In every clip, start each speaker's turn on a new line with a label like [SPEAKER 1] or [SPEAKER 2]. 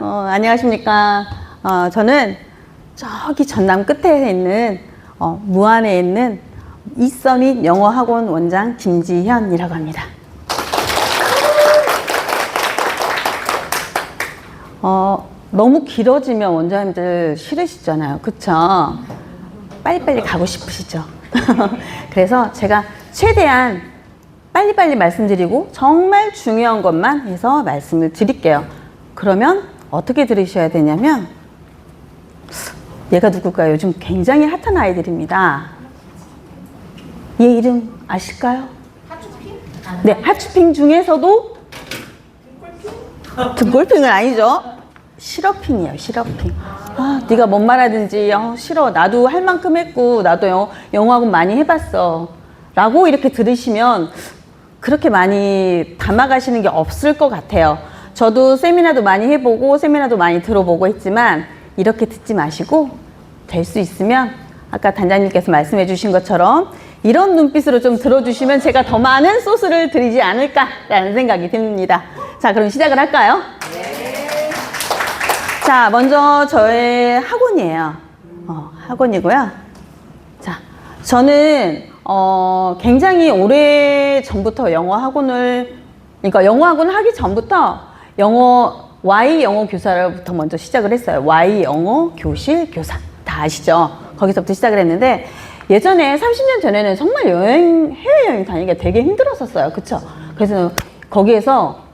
[SPEAKER 1] 안녕하십니까. 저는 저기 전남 끝에 있는 무안에 있는 이서밋 영어학원 원장 김지현이라고 합니다. 너무 길어지면 원장님들 싫으시잖아요. 그쵸? 빨리빨리 가고 싶으시죠? 그래서 제가 최대한 빨리빨리 말씀드리고 정말 중요한 것만 해서 말씀을 드릴게요. 그러면 어떻게 들으셔야 되냐면, 얘가 누굴까요? 요즘 굉장히 핫한 아이들입니다. 얘 이름 아실까요? 핫쇼핑? 네, 핫쇼핑 중에서도 등골핑은 아니죠. 시러핑이에요, 시러핑. 네가 뭔 말하든지 싫어. 나도 할 만큼 했고 나도 영어학원 많이 해봤어 라고 이렇게 들으시면 그렇게 많이 담아가시는 게 없을 것 같아요. 저도 세미나도 많이 해보고 세미나도 많이 들어보고 했지만 이렇게 듣지 마시고 될 수 있으면 아까 단장님께서 말씀해 주신 것처럼 이런 눈빛으로 좀 들어주시면 제가 더 많은 소스를 드리지 않을까라는 생각이 듭니다. 자, 그럼 시작을 할까요? 네. 자, 먼저 저의 학원이에요. 학원이고요. 자, 저는 굉장히 오래 전부터 영어 학원을, 그러니까 영어 학원을 하기 전부터 Y 영어 교사로부터 먼저 시작을 했어요. Y 영어 교실 교사. 다 아시죠? 거기서부터 시작을 했는데, 예전에 30년 전에는 정말 해외여행 다니기가 되게 힘들었었어요. 그쵸? 그래서 거기에서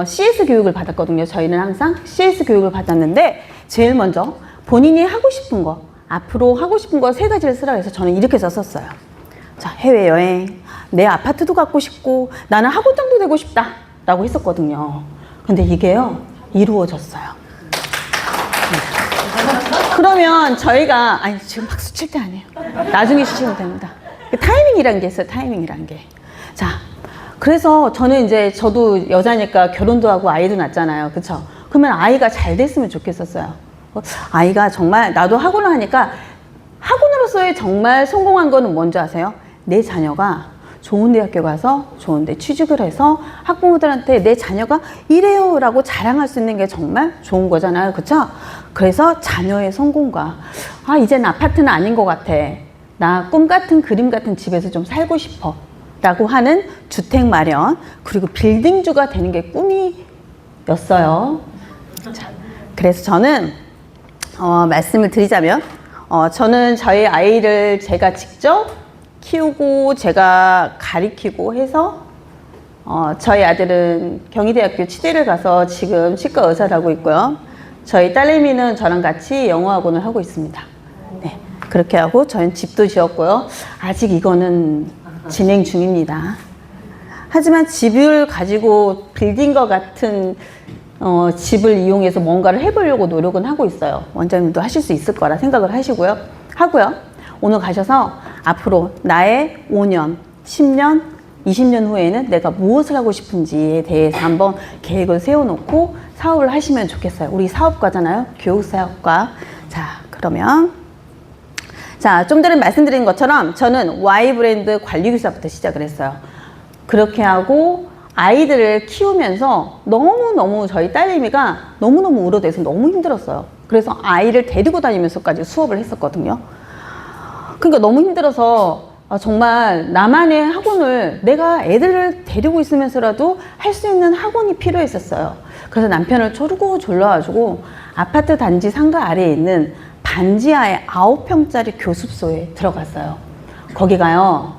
[SPEAKER 1] CS 교육을 받았거든요. 저희는 항상 CS 교육을 받았는데, 제일 먼저 본인이 하고 싶은 거, 앞으로 하고 싶은 거 3가지를 쓰라고 해서 저는 이렇게 썼었어요. 자, 해외여행, 내 아파트도 갖고 싶고, 나는 학원장도 되고 싶다 라고 했었거든요. 근데 이게요, 이루어졌어요. 그러면 저희가, 지금 박수 칠 때 아니에요. 나중에 치시면 됩니다. 타이밍이라는 게 있어요, 타이밍이라는 게. 자, 그래서 저는 이제 저도 여자니까 결혼도 하고 아이도 낳잖아요. 그쵸? 그러면 아이가 잘 됐으면 좋겠었어요. 아이가 정말, 나도 학원을 하니까 학원으로서의 정말 성공한 거는 뭔지 아세요? 내 자녀가 좋은 대학교 가서 좋은 데 취직을 해서 학부모들한테 내 자녀가 이래요 라고 자랑할 수 있는 게 정말 좋은 거잖아요. 그쵸? 그래서 자녀의 성공과 이젠 아파트는 아닌 것 같아, 나 꿈 같은 그림 같은 집에서 좀 살고 싶어 라고 하는 주택 마련, 그리고 빌딩주가 되는 게 꿈이었어요. 자, 그래서 저는 말씀을 드리자면 저는 저희 아이를 제가 직접 키우고 제가 가리키고 해서 저희 아들은 경희대학교 치대를 가서 지금 치과 의사를 하고 있고요. 저희 딸내미는 저랑 같이 영어학원을 하고 있습니다. 네, 그렇게 하고 저희는 집도 지었고요. 아직 이거는 진행 중입니다. 하지만 집을 가지고 빌딩과 같은 집을 이용해서 뭔가를 해보려고 노력은 하고 있어요. 원장님도 하실 수 있을 거라 생각을 하고요. 오늘 가셔서 앞으로 나의 5년, 10년, 20년 후에는 내가 무엇을 하고 싶은지에 대해서 한번 계획을 세워놓고 사업을 하시면 좋겠어요. 우리 사업과잖아요. 교육사업과. 자, 그러면 좀 전에 말씀드린 것처럼 저는 Y 브랜드 관리교사부터 시작을 했어요. 그렇게 하고 아이들을 키우면서 너무너무 저희 딸내미가 너무너무 우려돼서 너무 힘들었어요. 그래서 아이를 데리고 다니면서까지 수업을 했었거든요. 그러니까 너무 힘들어서 정말 나만의 학원을, 내가 애들을 데리고 있으면서라도 할 수 있는 학원이 필요했었어요. 그래서 남편을 조르고 졸라가지고 아파트 단지 상가 아래에 있는 반지하의 9평짜리 교습소에 들어갔어요. 거기가요,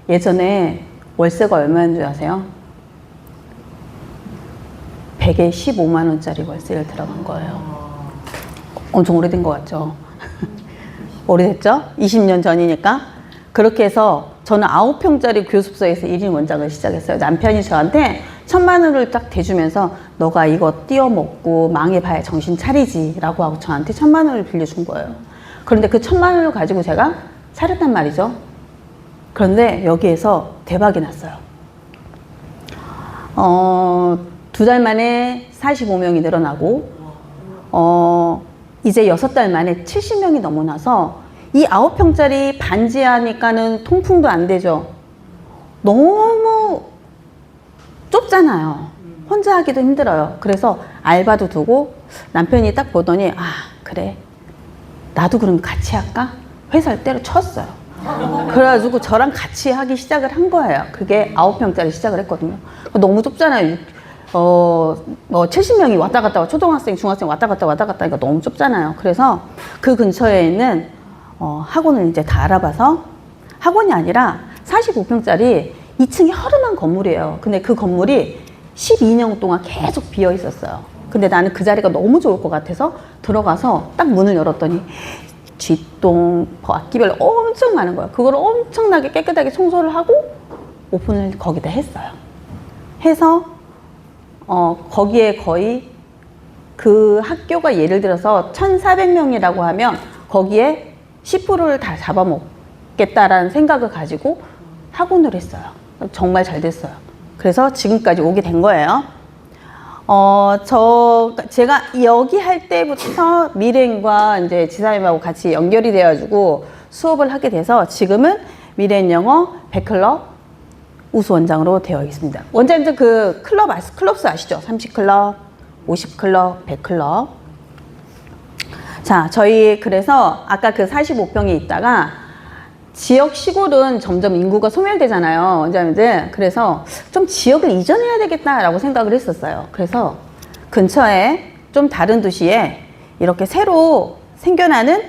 [SPEAKER 1] 예전에 월세가 얼마인 줄 아세요? 100에 15만 원짜리 월세를 들어간 거예요. 엄청 오래된 것 같죠? 오래됐죠? 20년 전이니까. 그렇게 해서 저는 9평짜리 교습소에서 1인 원장을 시작했어요. 남편이 저한테 1,000만 원을 딱 대주면서 너가 이거 띄어먹고 망해봐야 정신 차리지 라고 하고 저한테 1,000만 원을 빌려준 거예요. 그런데 그 1,000만 원을 가지고 제가 차렸단 말이죠. 그런데 여기에서 대박이 났어요. 2달 만에 45명이 늘어나고 이제 6달 만에 70명이 넘어나서 이 9평짜리 반지하니까는 통풍도 안 되죠. 너무 좁잖아요. 혼자 하기도 힘들어요. 그래서 알바도 두고 남편이 딱 보더니 아 그래 나도 그럼 같이 할까? 회사를 때려쳤어요. 그래가지고 저랑 같이 하기 시작을 한 거예요. 그게 9평짜리 시작을 했거든요. 너무 좁잖아요. 뭐 70명이 왔다 갔다 초등학생, 중학생 왔다 갔다 하니까 너무 좁잖아요. 그래서 그 근처에 있는 학원을 이제 다 알아봐서 학원이 아니라 45평짜리 2층이 허름한 건물이에요. 근데 그 건물이 12년 동안 계속 비어 있었어요. 근데 나는 그 자리가 너무 좋을 것 같아서 들어가서 딱 문을 열었더니 쥐똥, 악기별 엄청 많은 거예요. 그걸 엄청나게 깨끗하게 청소를 하고 오픈을 거기다 했어요. 해서 거기에 거의 그 학교가 예를 들어서 1,400명이라고 하면 거기에 10%를 다 잡아먹겠다라는 생각을 가지고 학원을 했어요. 정말 잘 됐어요. 그래서 지금까지 오게 된 거예요. 제가 여기 할 때부터 미래인과 이제 지사님하고 같이 연결이 되어가지고 수업을 하게 돼서 지금은 미래인 영어 100클럽 우수 원장으로 되어 있습니다. 원장님들 그 클럽수 아시죠? 30클럽, 50클럽, 100클럽. 자, 저희 그래서 아까 그 45평에 있다가 지역 시골은 점점 인구가 소멸되잖아요, 원장님들. 그래서 좀 지역을 이전해야 되겠다라고 생각을 했었어요. 그래서 근처에 좀 다른 도시에 이렇게 새로 생겨나는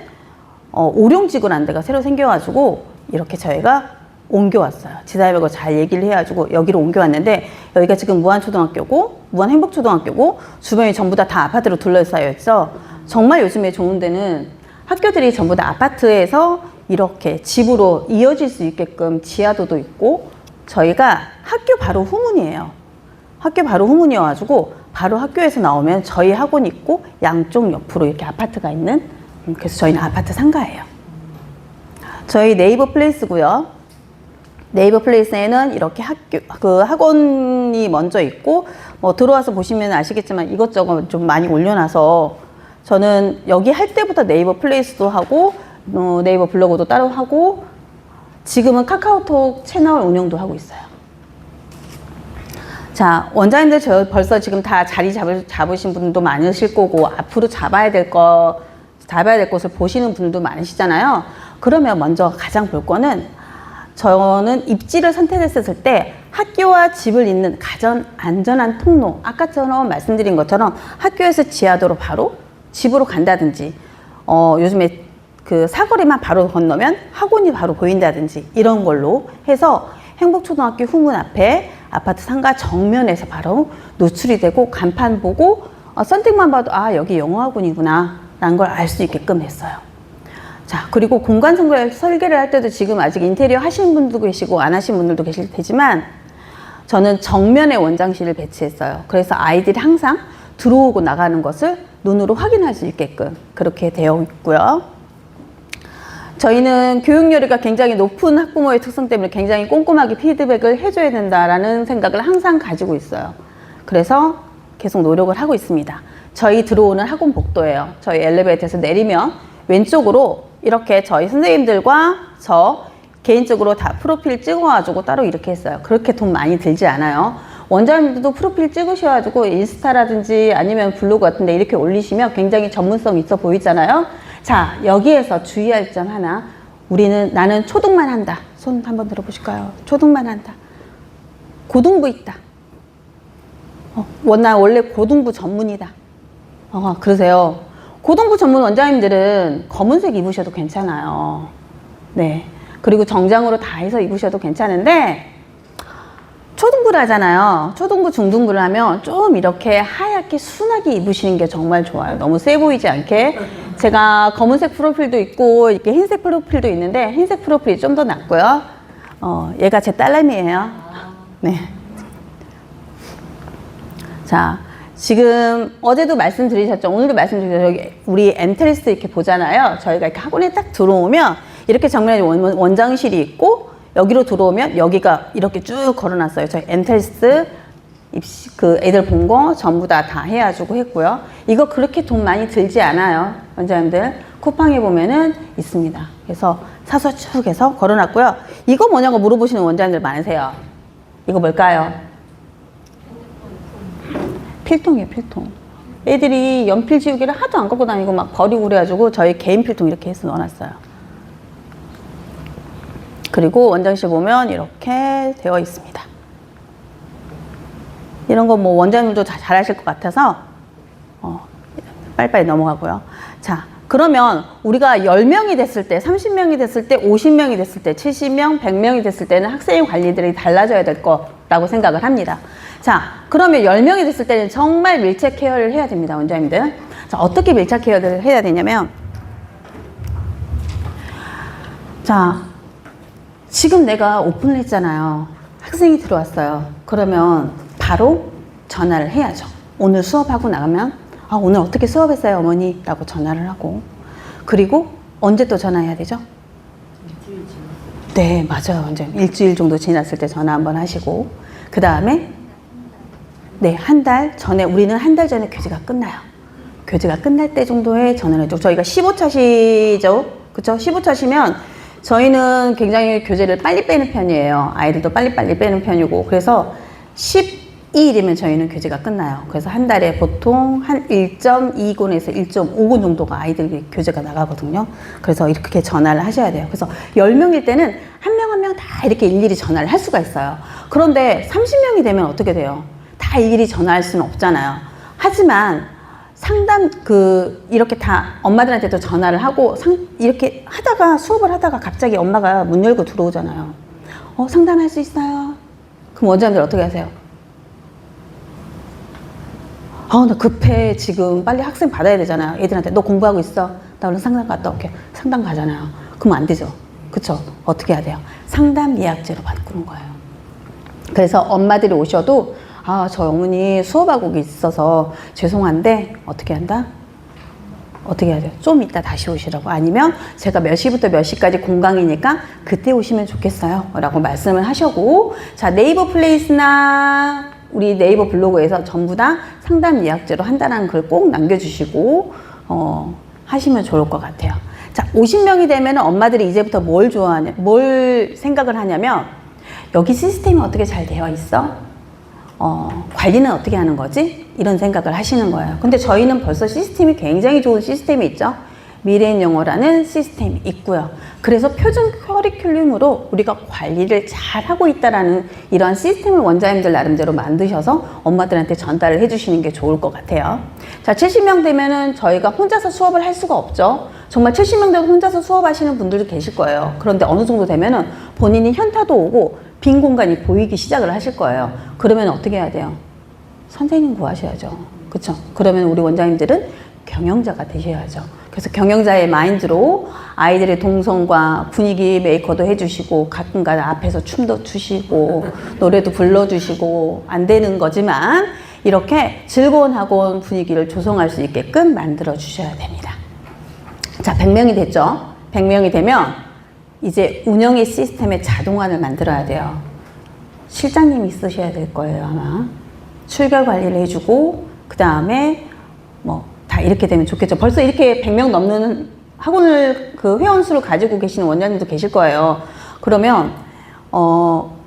[SPEAKER 1] 오룡지구라는 데가 새로 생겨가지고 이렇게 저희가 옮겨왔어요. 지사님하고 잘 얘기를 해가지고 여기로 옮겨왔는데 여기가 지금 무안초등학교고 무안행복초등학교고 주변이 전부 다 아파트로 둘러싸여 있어. 정말 요즘에 좋은 데는 학교들이 전부 다 아파트에서 이렇게 집으로 이어질 수 있게끔 지하도도 있고 저희가 학교 바로 후문이에요. 학교 바로 후문이어가지고 바로 학교에서 나오면 저희 학원이 있고 양쪽 옆으로 이렇게 아파트가 있는 그래서 저희는 아파트 상가예요. 저희 네이버 플레이스고요. 네이버 플레이스에는 이렇게 학원이 먼저 있고 뭐 들어와서 보시면 아시겠지만 이것저것 좀 많이 올려놔서 저는 여기 할 때부터 네이버 플레이스도 하고 네이버 블로그도 따로 하고 지금은 카카오톡 채널 운영도 하고 있어요. 자, 원장님들 저 벌써 지금 다 자리 잡으신 분도 많으실 거고 앞으로 잡아야 될 것을 보시는 분들도 많으시잖아요. 그러면 먼저 가장 볼 거는 저는 입지를 선택했을 때 학교와 집을 잇는 가장 안전한 통로, 아까처럼 말씀드린 것처럼 학교에서 지하도로 바로 집으로 간다든지 요즘에 그 사거리만 바로 건너면 학원이 바로 보인다든지 이런 걸로 해서 행복초등학교 후문 앞에 아파트 상가 정면에서 바로 노출이 되고 간판 보고 선택만 봐도 아 여기 영어학원이구나 라는 걸 알 수 있게끔 했어요. 자, 그리고 공간 설계를 할 때도 지금 아직 인테리어 하시는 분도 계시고 안 하신 분들도 계실 테지만 저는 정면에 원장실을 배치했어요. 그래서 아이들이 항상 들어오고 나가는 것을 눈으로 확인할 수 있게끔 그렇게 되어 있고요. 저희는 교육열의가 굉장히 높은 학부모의 특성 때문에 굉장히 꼼꼼하게 피드백을 해줘야 된다라는 생각을 항상 가지고 있어요. 그래서 계속 노력을 하고 있습니다. 저희 들어오는 학원 복도예요. 저희 엘리베이터에서 내리면 왼쪽으로 이렇게 저희 선생님들과 저 개인적으로 다 프로필 찍어가지고 따로 이렇게 했어요. 그렇게 돈 많이 들지 않아요. 원장님들도 프로필 찍으셔가지고 인스타라든지 아니면 블로그 같은데 이렇게 올리시면 굉장히 전문성 있어 보이잖아요. 자, 여기에서 주의할 점 하나. 나는 초등만 한다. 손 한번 들어보실까요? 초등만 한다. 고등부 있다. 나 원래 고등부 전문이다. 그러세요. 고등부 전문 원장님들은 검은색 입으셔도 괜찮아요. 네. 그리고 정장으로 다 해서 입으셔도 괜찮은데 초등부를 하잖아요. 초등부, 중등부를 하면 좀 이렇게 하얗게 순하게 입으시는 게 정말 좋아요. 너무 세 보이지 않게. 제가 검은색 프로필도 있고 이렇게 흰색 프로필도 있는데 흰색 프로필이 좀 더 낫고요. 얘가 제 딸내미예요. 네. 자, 지금 어제도 말씀드리셨죠. 오늘도 말씀드리셨죠. 여기 우리 엔트리스 이렇게 보잖아요. 저희가 이렇게 학원에 딱 들어오면 이렇게 정면에 원장실이 있고 여기로 들어오면 여기가 이렇게 쭉 걸어놨어요. 저희 엔트리스 그 애들 본 거 전부 다 해가지고 했고요. 이거 그렇게 돈 많이 들지 않아요. 원장님들 쿠팡에 보면은 있습니다. 그래서 사서 쭉 해서 걸어놨고요. 이거 뭐냐고 물어보시는 원장님들 많으세요. 이거 뭘까요? 필통이에요, 필통. 애들이 연필 지우개를 하도 안 갖고 다니고 막 버리고 그래가지고 저희 개인 필통 이렇게 해서 넣어놨어요. 그리고 원장실 보면 이렇게 되어 있습니다. 이런 거 뭐 원장님도 잘 하실 것 같아서 빨리빨리 넘어가고요. 자, 그러면 우리가 10명이 됐을 때, 30명이 됐을 때, 50명이 됐을 때, 70명, 100명이 됐을 때는 학생 관리들이 달라져야 될 거라고 생각을 합니다. 자, 그러면 10명이 됐을 때는 정말 밀착 케어를 해야 됩니다, 원장님들. 자, 어떻게 밀착 케어를 해야 되냐면, 자, 지금 내가 오픈을 했잖아요. 학생이 들어왔어요. 그러면 바로 전화를 해야죠. 오늘 수업하고 나가면 아, 오늘 어떻게 수업했어요, 어머니? 라고 전화를 하고, 그리고 언제 또 전화해야 되죠? 일주일 지났을 때. 네, 맞아요, 원장님. 일주일 정도 지났을 때 전화 한번 하시고, 그 다음에 네, 한 달 전에, 우리는 한 달 전에 교재가 끝나요. 교재가 끝날 때 정도에 전화를 해줘. 저희가 15차시죠? 그쵸? 15차시면 저희는 굉장히 교재를 빨리 빼는 편이에요. 아이들도 빨리빨리 빼는 편이고, 그래서 12일이면 저희는 교재가 끝나요. 그래서 한 달에 보통 한 1.2군에서 1.5군 정도가 아이들 교재가 나가거든요. 그래서 이렇게 전화를 하셔야 돼요. 그래서 10명일 때는 한 명 한 명 다 이렇게 일일이 전화를 할 수가 있어요. 그런데 30명이 되면 어떻게 돼요? 다 일일이 전화할 수는 없잖아요. 하지만 상담 이렇게 다 엄마들한테도 전화를 하고 이렇게 하다가 수업을 하다가 갑자기 엄마가 문 열고 들어오잖아요. 상담할 수 있어요? 그럼 원장님들 어떻게 하세요? 나 급해. 지금 빨리 학생 받아야 되잖아요. 애들한테 너 공부하고 있어. 나 얼른 상담 갔다 올게. 상담 가잖아요. 그럼 안 되죠. 그쵸? 어떻게 해야 돼요? 상담 예약제로 바꾸는 거예요. 그래서 엄마들이 오셔도 저 어머니 수업하고 있어서 죄송한데 어떻게 한다? 어떻게 해야 돼요? 좀 이따 다시 오시라고. 아니면 제가 몇 시부터 몇 시까지 공강이니까 그때 오시면 좋겠어요 라고 말씀을 하시고, 자, 네이버 플레이스나 우리 네이버 블로그에서 전부 다 상담 예약제로 한다는 글 꼭 남겨주시고 하시면 좋을 것 같아요. 자, 50명이 되면 엄마들이 이제부터 뭘 생각을 하냐면, 여기 시스템이 어떻게 잘 되어 있어? 관리는 어떻게 하는 거지? 이런 생각을 하시는 거예요. 근데 저희는 벌써 시스템이 굉장히 좋은 시스템이 있죠. 미래인 영어라는 시스템이 있고요. 그래서 표준 커리큘럼으로 우리가 관리를 잘 하고 있다라는 이러한 시스템을 원장님들 나름대로 만드셔서 엄마들한테 전달을 해주시는 게 좋을 것 같아요. 자, 70명 되면은 저희가 혼자서 수업을 할 수가 없죠. 정말 70명 되고 혼자서 수업하시는 분들도 계실 거예요. 그런데 어느 정도 되면은 본인이 현타도 오고 빈 공간이 보이기 시작을 하실 거예요. 그러면 어떻게 해야 돼요? 선생님 구하셔야죠. 그쵸? 그러면 우리 원장님들은 경영자가 되셔야죠. 그래서 경영자의 마인드로 아이들의 동선과 분위기 메이커도 해주시고, 가끔가다 앞에서 춤도 추시고 노래도 불러주시고, 안 되는 거지만 이렇게 즐거운 학원 분위기를 조성할 수 있게끔 만들어 주셔야 됩니다. 자, 100명이 됐죠? 100명이 되면 이제 운영의 시스템의 자동화를 만들어야 돼요. 실장님이 있으셔야 될 거예요, 아마. 출결 관리를 해주고, 그 다음에 다 이렇게 되면 좋겠죠. 벌써 이렇게 100명 넘는 학원을 회원수를 가지고 계시는 원장님도 계실 거예요. 그러면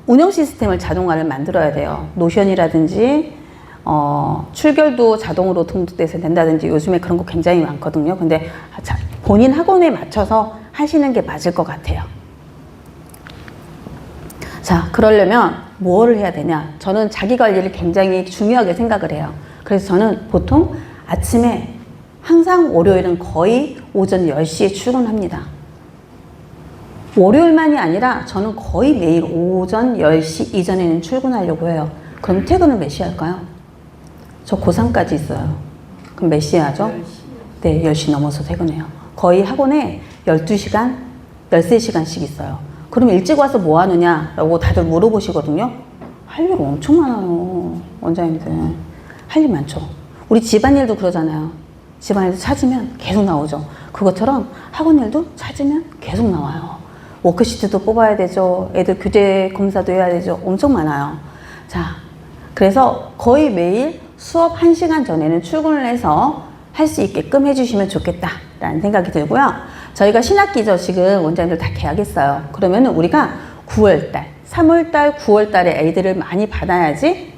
[SPEAKER 1] 운영 시스템을 자동화를 만들어야 돼요. 노션이라든지 출결도 자동으로 등록돼서 된다든지, 요즘에 그런 거 굉장히 많거든요. 근데 본인 학원에 맞춰서 하시는 게 맞을 것 같아요. 자, 그러려면 뭐를 해야 되냐? 저는 자기 관리를 굉장히 중요하게 생각을 해요. 그래서 저는 보통 아침에 항상 월요일은 거의 오전 10시에 출근합니다. 월요일만이 아니라 저는 거의 매일 오전 10시 이전에는 출근하려고 해요. 그럼 퇴근은 몇 시에 할까요? 저 고3까지 있어요. 그럼 몇 시에 하죠? 10시. 네, 10시 넘어서 퇴근해요. 거의 학원에 12시간, 13시간씩 있어요. 그럼 일찍 와서 뭐 하느냐라고 다들 물어보시거든요. 할 일 엄청 많아요, 원장님들. 할 일 많죠. 우리 집안일도 그러잖아요. 집안일도 찾으면 계속 나오죠. 그것처럼 학원일도 찾으면 계속 나와요. 워크시트도 뽑아야 되죠. 애들 교재 검사도 해야 되죠. 엄청 많아요. 자, 그래서 거의 매일 수업 1시간 전에는 출근을 해서 할 수 있게끔 해주시면 좋겠다라는 생각이 들고요. 저희가 신학기죠. 지금 원장님들 다 계약했어요. 그러면 우리가 9월달, 3월달, 9월달에 애들을 많이 받아야지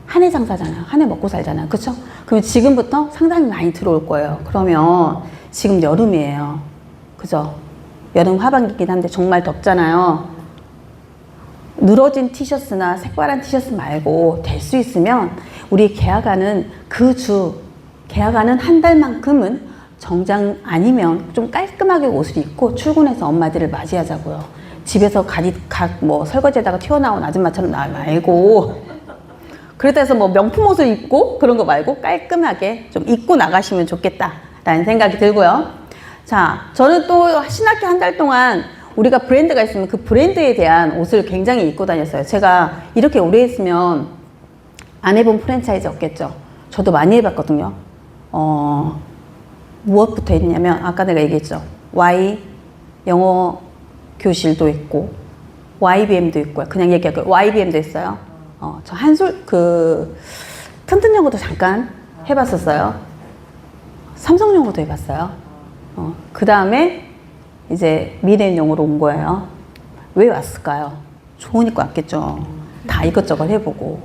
[SPEAKER 1] 한 해 장사잖아요. 한 해 먹고 살잖아요. 그쵸? 그러면 지금부터 상당히 많이 들어올 거예요. 그러면 지금 여름이에요. 그죠? 여름 하반기긴 한데 정말 덥잖아요. 늘어진 티셔츠나 색바란 티셔츠 말고 될 수 있으면 우리 계약하는 계약하는 한 달만큼은 정장 아니면 좀 깔끔하게 옷을 입고 출근해서 엄마들을 맞이하자고요. 집에서 뭐 설거지에다가 튀어나온 아줌마처럼 나 말고 그렇다 해서 뭐 명품 옷을 입고 그런 거 말고 깔끔하게 좀 입고 나가시면 좋겠다라는 생각이 들고요. 자, 저는 또 신학기 한 달 동안 우리가 브랜드가 있으면 그 브랜드에 대한 옷을 굉장히 입고 다녔어요. 제가 이렇게 오래 했으면 안 해본 프랜차이즈 없겠죠. 저도 많이 해봤거든요. 무엇부터 했냐면 아까 내가 얘기했죠. Y 영어 교실도 있고 YBM도 있고요. 그냥 얘기할게요. YBM도 있어요. 저 튼튼 영어도 잠깐 해봤었어요. 삼성 영어도 해봤어요. 그 다음에 이제 미래인 영어로 온 거예요. 왜 왔을까요? 좋으니까 왔겠죠. 다 이것저것 해보고.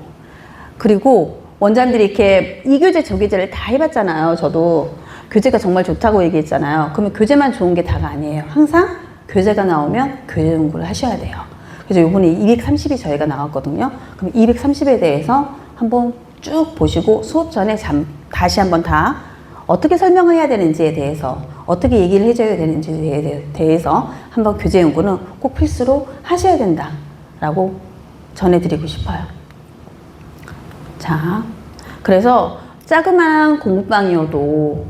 [SPEAKER 1] 그리고 원장님들이 이렇게 이 교재 저 교재를 다 해봤잖아요. 저도 교재가 정말 좋다고 얘기했잖아요. 그러면 교재만 좋은 게 다가 아니에요. 항상 교재가 나오면 교재 공부를 하셔야 돼요. 그래서 이번에 230이 저희가 나왔거든요. 그럼 230에 대해서 한번 쭉 보시고 수업 전에 다시 한번 다 어떻게 설명을 해야 되는지에 대해서 어떻게 얘기를 해줘야 되는지에 대해서 한번 교재 연구는 꼭 필수로 하셔야 된다라고 전해드리고 싶어요. 자, 그래서 자그마한 공부방이어도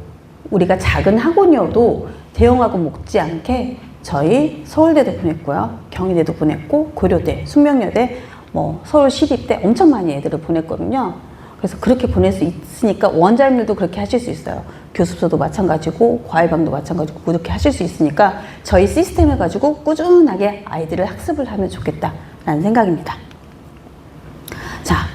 [SPEAKER 1] 우리가 작은 학원이어도 대형학원 못지않게 저희 서울대도 보냈고요. 경희대도 보냈고 고려대, 숙명여대, 뭐 서울시립대 엄청 많이 애들을 보냈거든요. 그래서 그렇게 보낼 수 있으니까 원장님들도 그렇게 하실 수 있어요. 교습소도 마찬가지고 과외방도 마찬가지고 그렇게 하실 수 있으니까 저희 시스템을 가지고 꾸준하게 아이들을 학습을 하면 좋겠다라는 생각입니다. 자,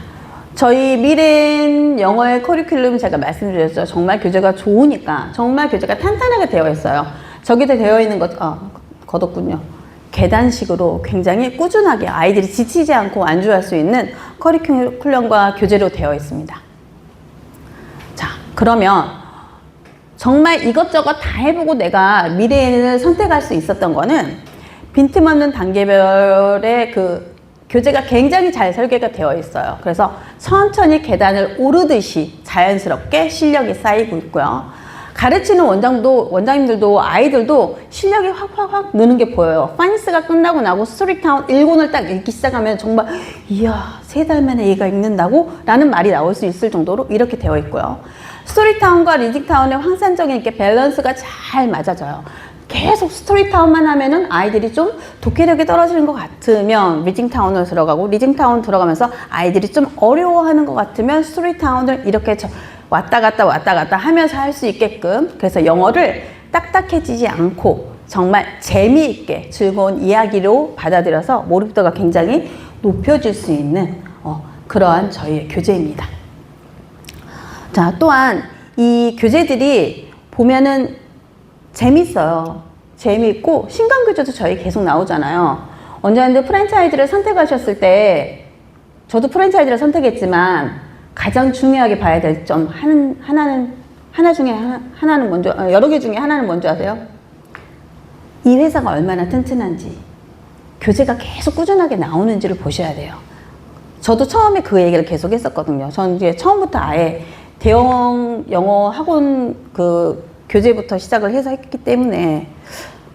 [SPEAKER 1] 저희 미래인 영어의 커리큘럼 제가 말씀드렸죠. 정말 교재가 좋으니까 정말 교재가 탄탄하게 되어 있어요. 저기도 되어 있는 것 거뒀군요. 계단식으로 굉장히 꾸준하게 아이들이 지치지 않고 안주할 수 있는 커리큘럼과 교재로 되어 있습니다. 자, 그러면 정말 이것저것 다 해보고 내가 미래인을 선택할 수 있었던 거는 빈틈없는 단계별의 그 교재가 굉장히 잘 설계가 되어 있어요. 그래서 천천히 계단을 오르듯이 자연스럽게 실력이 쌓이고 있고요. 가르치는 원장님들도 아이들도 실력이 확 느는 게 보여요. 파이낸스가 끝나고 나고 스토리타운 1권을 딱 읽기 시작하면 정말 이야 3달 만에 얘가 읽는다고? 라는 말이 나올 수 있을 정도로 이렇게 되어 있고요. 스토리타운과 리딩타운의 황산적인 이렇게 밸런스가 잘 맞아져요. 계속 스토리타운만 하면은 아이들이 좀 독해력이 떨어지는 것 같으면 리딩타운으로 들어가고 리딩타운 들어가면서 아이들이 좀 어려워하는 것 같으면 스토리타운을 이렇게 왔다 갔다 하면서 할 수 있게끔 그래서 영어를 딱딱해지지 않고 정말 재미있게 즐거운 이야기로 받아들여서 몰입도가 굉장히 높여질 수 있는 그러한 저희의 교재입니다. 자, 또한 이 교재들이 보면은 재밌어요. 재미있고 신강 교재도 저희 계속 나오잖아요. 원장님들 프랜차이즈를 선택하셨을 때 저도 프랜차이즈를 선택했지만 가장 중요하게 봐야 될 점 하나 중에 하나는 먼저 여러 개 중에 하나는 뭔지 아세요? 이 회사가 얼마나 튼튼한지 교재가 계속 꾸준하게 나오는지를 보셔야 돼요. 저도 처음에 그 얘기를 계속 했었거든요. 저는 이제 처음부터 아예 대형 영어 학원 그 교재부터 시작을 해서 했기 때문에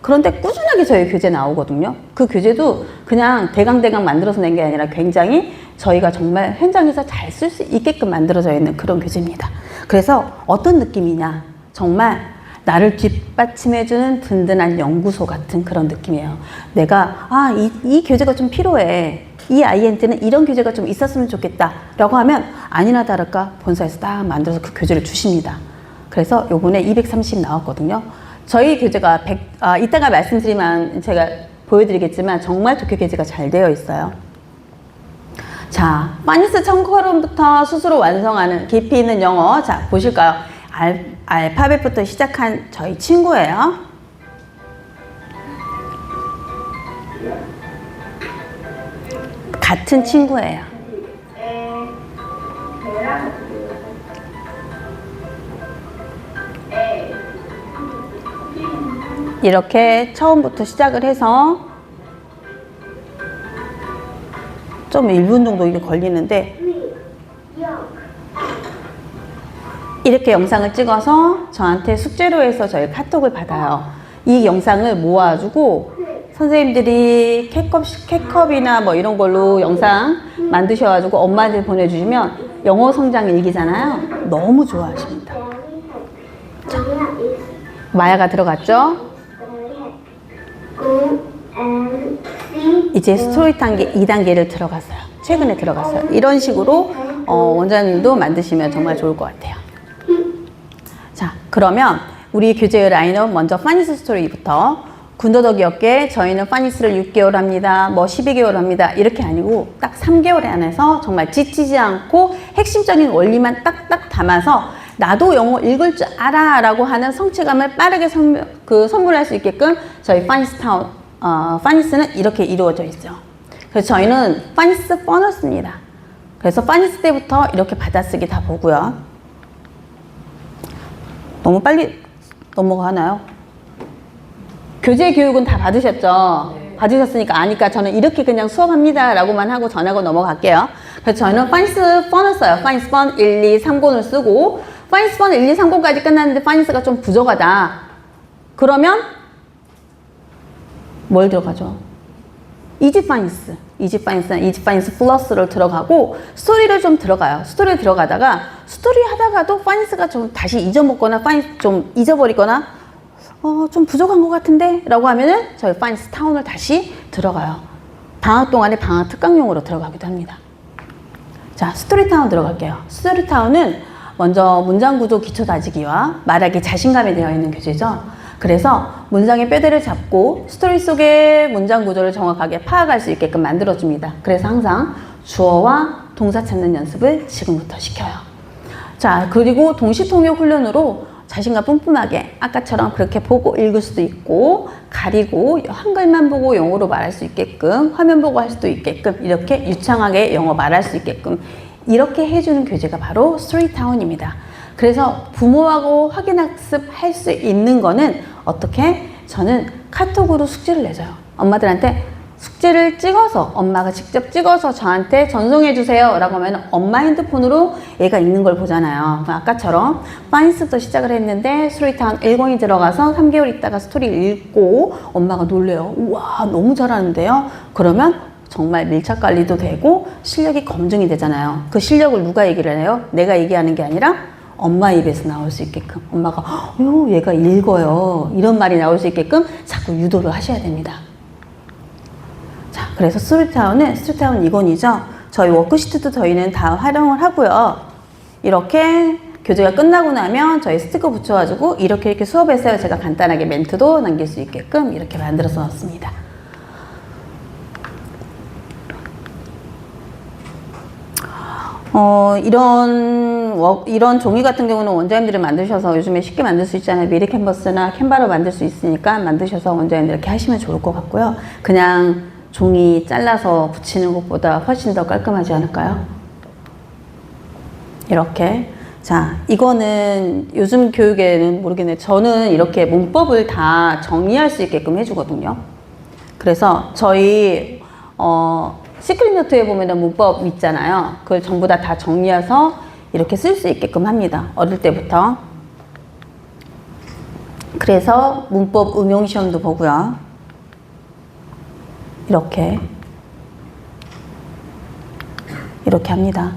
[SPEAKER 1] 그런데 꾸준하게 저희 교재 나오거든요. 그 교재도 그냥 대강대강 만들어서 낸 게 아니라 굉장히 저희가 정말 현장에서 잘 쓸 수 있게끔 만들어져 있는 그런 교재입니다. 그래서 어떤 느낌이냐 정말 나를 뒷받침해주는 든든한 연구소 같은 그런 느낌이에요. 내가 이 교재가 좀 필요해. 이 아이한테는 이런 교재가 좀 있었으면 좋겠다 라고 하면 아니나 다를까 본사에서 딱 만들어서 그 교재를 주십니다. 그래서 요번에 230 나왔거든요. 저희 교재가 이따가 말씀드리면 제가 보여드리겠지만 정말 독해 교재가 잘 되어 있어요. 자, 파이낸스 첫걸음부터 스스로 완성하는 깊이 있는 영어. 자, 보실까요? 알파벳부터 시작한 저희 친구예요. 같은 친구예요. 이렇게 처음부터 시작을 해서 좀 1분 정도 이게 걸리는데 이렇게 영상을 찍어서 저한테 숙제로 해서 저희 카톡을 받아요. 이 영상을 모아주고 선생님들이 캣컵이나 뭐 이런 걸로 영상 만드셔가지고 엄마한테 보내주시면 영어 성장 일기잖아요. 너무 좋아하십니다. 자, 마야가 들어갔죠? 이제 스토리 단계 2단계를 들어갔어요. 최근에 들어갔어요. 이런 식으로 원장님도 만드시면 정말 좋을 것 같아요. 자, 그러면 우리 교재의 라인업 먼저 파니스 스토리부터 군더더기 없게 저희는 파니스를 6개월 합니다. 뭐 12개월 합니다. 이렇게 아니고 딱 3개월 안에서 정말 지치지 않고 핵심적인 원리만 딱딱 담아서 나도 영어 읽을 줄 알아 라고 하는 성취감을 빠르게 선물할 수 있게끔 저희 파니스는 이렇게 이루어져 있죠. 그래서 저희는 파니스 보너스입니다. 그래서 파니스 때부터 이렇게 받아쓰기 다 보고요. 너무 빨리 넘어가나요? 교재 교육은 다 받으셨죠? 네. 받으셨으니까 아니까 저는 이렇게 그냥 수업합니다 라고만 하고 전하고 넘어갈게요. 그래서 저희는 파니스 펀을 써요. 파니스 펀 1, 2, 3권을 쓰고 파니스 펀 1, 2, 3권까지 끝났는데 파니스가 좀 부족하다. 그러면 뭘 들어가죠? 이지 파니스. 이지 파니스는 이지 파니스 플러스를 들어가고 스토리를 좀 들어가요. 스토리 들어가다가 스토리 하다가도 파니스가 좀 다시 잊어먹거나 파니스 좀 잊어버리거나 좀 부족한 것 같은데? 라고 하면은 저희 파니스 타운을 다시 들어가요. 방학 동안에 방학 특강용으로 들어가기도 합니다. 자, 스토리 타운 들어갈게요. 스토리 타운은 먼저 문장 구조 기초 다지기와 말하기 자신감에 되어 있는 교재죠. 그래서 문장의 뼈대를 잡고 스토리 속의 문장 구조를 정확하게 파악할 수 있게끔 만들어줍니다. 그래서 항상 주어와 동사 찾는 연습을 지금부터 시켜요. 자, 그리고 동시통역 훈련으로 자신감 뿜뿜하게 아까처럼 그렇게 보고 읽을 수도 있고 가리고 한글만 보고 영어로 말할 수 있게끔 화면 보고 할 수도 있게끔 이렇게 유창하게 영어 말할 수 있게끔 이렇게 해주는 교재가 바로 스토리타운입니다. 그래서 부모하고 확인학습 할 수 있는 거는 어떻게? 저는 카톡으로 숙제를 내줘요. 엄마들한테 숙제를 찍어서 엄마가 직접 찍어서 저한테 전송해 주세요 라고 하면 엄마 핸드폰으로 얘가 읽는 걸 보잖아요. 아까처럼 파니스부터 시작을 했는데 스토리타운 1권이 들어가서 3개월 있다가 스토리 읽고 엄마가 놀래요. 우와 너무 잘하는데요. 그러면 정말 밀착 관리도 되고 실력이 검증이 되잖아요. 그 실력을 누가 얘기를 해요? 내가 얘기하는 게 아니라 엄마 입에서 나올 수 있게끔 엄마가 얘가 읽어요 이런 말이 나올 수 있게끔 자꾸 유도를 하셔야 됩니다. 자, 그래서 스토리타운은 2권이죠. 저희 워크시트도 저희는 다 활용을 하고요. 이렇게 교재가 끝나고 나면 저희 스티커 붙여가지고 이렇게 수업했어요. 제가 간단하게 멘트도 남길 수 있게끔 이렇게 만들어서 놨습니다. 이런 종이 같은 경우는 원장님들이 만드셔서 요즘에 쉽게 만들 수 있잖아요. 미리 캔버스나 캔바로 만들 수 있으니까 만드셔서 원장님들 이렇게 하시면 좋을 것 같고요. 그냥 종이 잘라서 붙이는 것보다 훨씬 더 깔끔하지 않을까요? 이렇게. 자, 이거는 요즘 교육에는 모르겠네. 저는 이렇게 문법을 다 정리할 수 있게끔 해주거든요. 그래서 저희 시크릿 노트에 보면 문법 있잖아요. 그걸 전부 다 정리해서 이렇게 쓸 수 있게끔 합니다. 어릴 때부터. 그래서 문법 응용 시험도 보고요. 이렇게 합니다.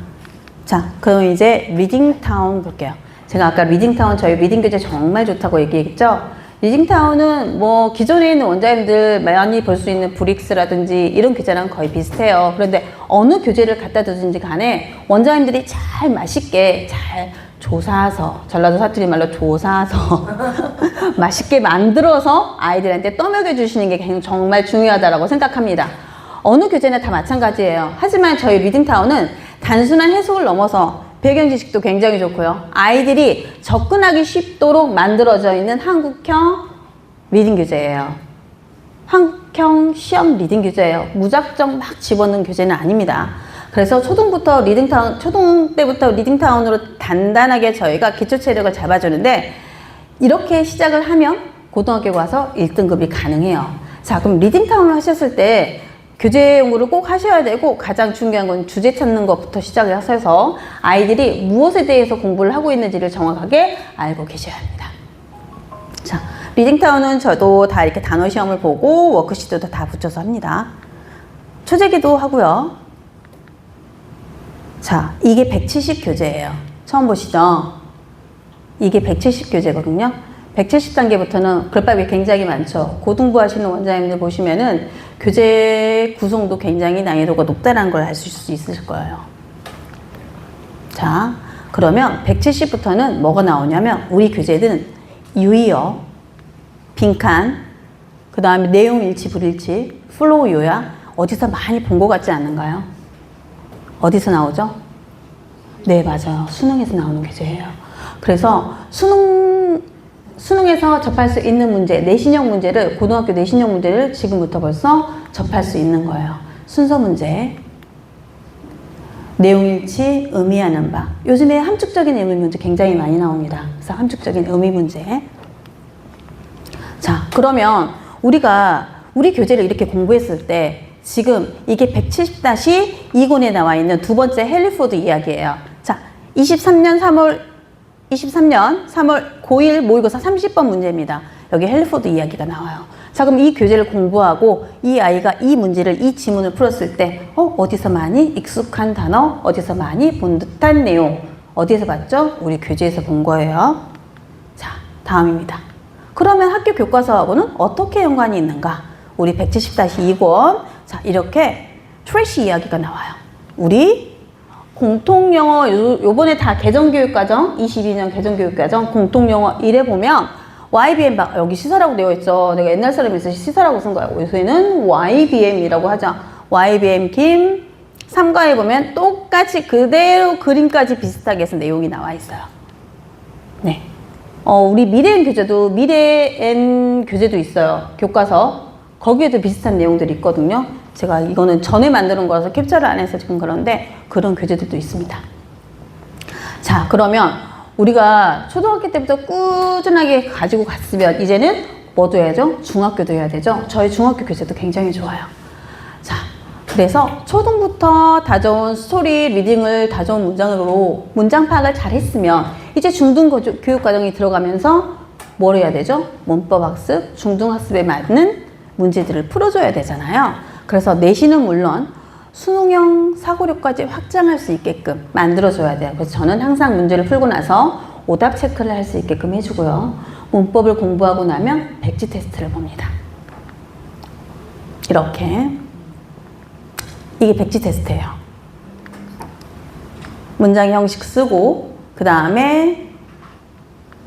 [SPEAKER 1] 자, 그럼 이제 리딩타운 볼게요. 제가 아까 리딩타운 저희 리딩 교재 정말 좋다고 얘기했죠. 리딩타운은 뭐 기존에 있는 원장님들 많이 볼 수 있는 브릭스라든지 이런 교재랑 거의 비슷해요. 그런데 어느 교재를 갖다 두든지 간에 원장님들이 잘 맛있게 잘 조사서, 전라도 사투리 말로 조사서 맛있게 만들어서 아이들한테 떠먹여 주시는 게 정말 중요하다고 생각합니다. 어느 교재나 다 마찬가지예요. 하지만 저희 리딩타운은 단순한 해석을 넘어서 배경 지식도 굉장히 좋고요. 아이들이 접근하기 쉽도록 만들어져 있는 한국형 리딩 교재예요. 한국형 시험 리딩 교재예요. 무작정 막 집어넣는 교재는 아닙니다. 그래서 초등 때부터 리딩타운으로 단단하게 저희가 기초 체력을 잡아주는데 이렇게 시작을 하면 고등학교 가서 1등급이 가능해요. 자, 그럼 리딩타운을 하셨을 때 교재 연구를 꼭 하셔야 되고, 가장 중요한 건 주제 찾는 것부터 시작을 하셔서 아이들이 무엇에 대해서 공부를 하고 있는지를 정확하게 알고 계셔야 합니다. 자, 리딩타운은 저도 다 이렇게 단어 시험을 보고 워크시트도 다 붙여서 합니다. 초재기도 하고요. 자, 이게 170 교재예요. 처음 보시죠? 이게 170 교재거든요. 170단계부터는 글밥이 굉장히 많죠. 고등부 하시는 원장님들 보시면은 교재 구성도 굉장히 난이도가 높다는 걸 아실 수 있으실 거예요. 자, 그러면 170부터는 뭐가 나오냐면, 우리 교재는 유의어, 빈칸, 그 다음에 내용 일치, 불일치, 플로우 요약, 어디서 많이 본 것 같지 않은가요? 어디서 나오죠? 네, 맞아요. 수능에서 나오는 교재예요. 그래서 수능에서 접할 수 있는 문제, 내신형 문제를, 고등학교 내신형 문제를 지금부터 벌써 접할 수 있는 거예요. 순서 문제, 내용일치, 의미하는 바. 요즘에 함축적인 의미 문제 굉장히 많이 나옵니다. 그래서 함축적인 의미 문제. 자, 그러면 우리 교재를 이렇게 공부했을 때 지금 이게 170-2권에 나와 있는 두 번째 헨리포드 이야기예요. 자, 23년 3월 고1 모의고사 30번 문제입니다. 여기 헨리포드 이야기가 나와요. 자, 그럼 이 교재를 공부하고 이 아이가 이 문제를, 이 지문을 풀었을 때 어디서 많이 익숙한 단어, 어디서 많이 본 듯한 내용, 어디에서 봤죠? 우리 교재에서 본 거예요. 자, 다음입니다. 그러면 학교 교과서하고는 어떻게 연관이 있는가? 우리 170-2권. 자, 이렇게 트래시 이야기가 나와요. 우리 공통영어, 요번에 다 개정교육과정, 22년 개정교육과정 공통영어 1에 보면 YBM, 여기 시사라고 되어 있죠. 내가 옛날 사람이라서 시사라고 쓴 거야. 요새는 YBM이라고 하죠. YBM 김 3과에 보면 똑같이 그대로 그림까지 비슷하게 해서 내용이 나와 있어요. 네. 우리 미래엔 교재도, 미래엔 교재도 있어요. 교과서. 거기에도 비슷한 내용들이 있거든요. 제가 이거는 전에 만드는 거라서 캡처를 안 해서 지금 그런데 그런 교재들도 있습니다. 자, 그러면 우리가 초등학교 때부터 꾸준하게 가지고 갔으면 이제는 뭐도 해야죠? 중학교도 해야 되죠? 저희 중학교 교재도 굉장히 좋아요. 자, 그래서 초등부터 다져온 스토리 리딩을 다져온 문장으로 문장 파악을 잘 했으면 이제 중등 교육 과정이 들어가면서 뭘 해야 되죠? 문법 학습, 중등 학습에 맞는 문제들을 풀어줘야 되잖아요. 그래서 내신은 물론 수능형 사고력까지 확장할 수 있게끔 만들어줘야 돼요. 그래서 저는 항상 문제를 풀고 나서 오답 체크를 할 수 있게끔 해주고요. 문법을 공부하고 나면 백지 테스트를 봅니다. 이렇게. 이게 백지 테스트예요. 문장 형식 쓰고 그 다음에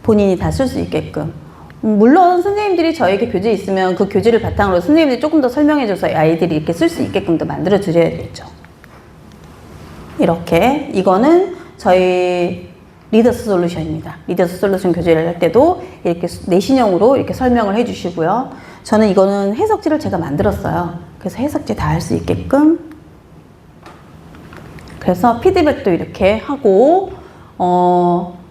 [SPEAKER 1] 본인이 다 쓸 수 있게끔. 물론 선생님들이 저에게 교재 있으면 그 교재를 바탕으로 선생님들이 조금 더 설명해줘서 아이들이 이렇게 쓸 수 있게끔도 만들어 주셔야겠죠. 이렇게. 이거는 저희 리더스 솔루션입니다. 리더스 솔루션 교재를 할 때도 이렇게 내신형으로 이렇게 설명을 해주시고요. 저는 이거는 해석지를 제가 만들었어요. 그래서 해석지 다 할 수 있게끔. 그래서 피드백도 이렇게 하고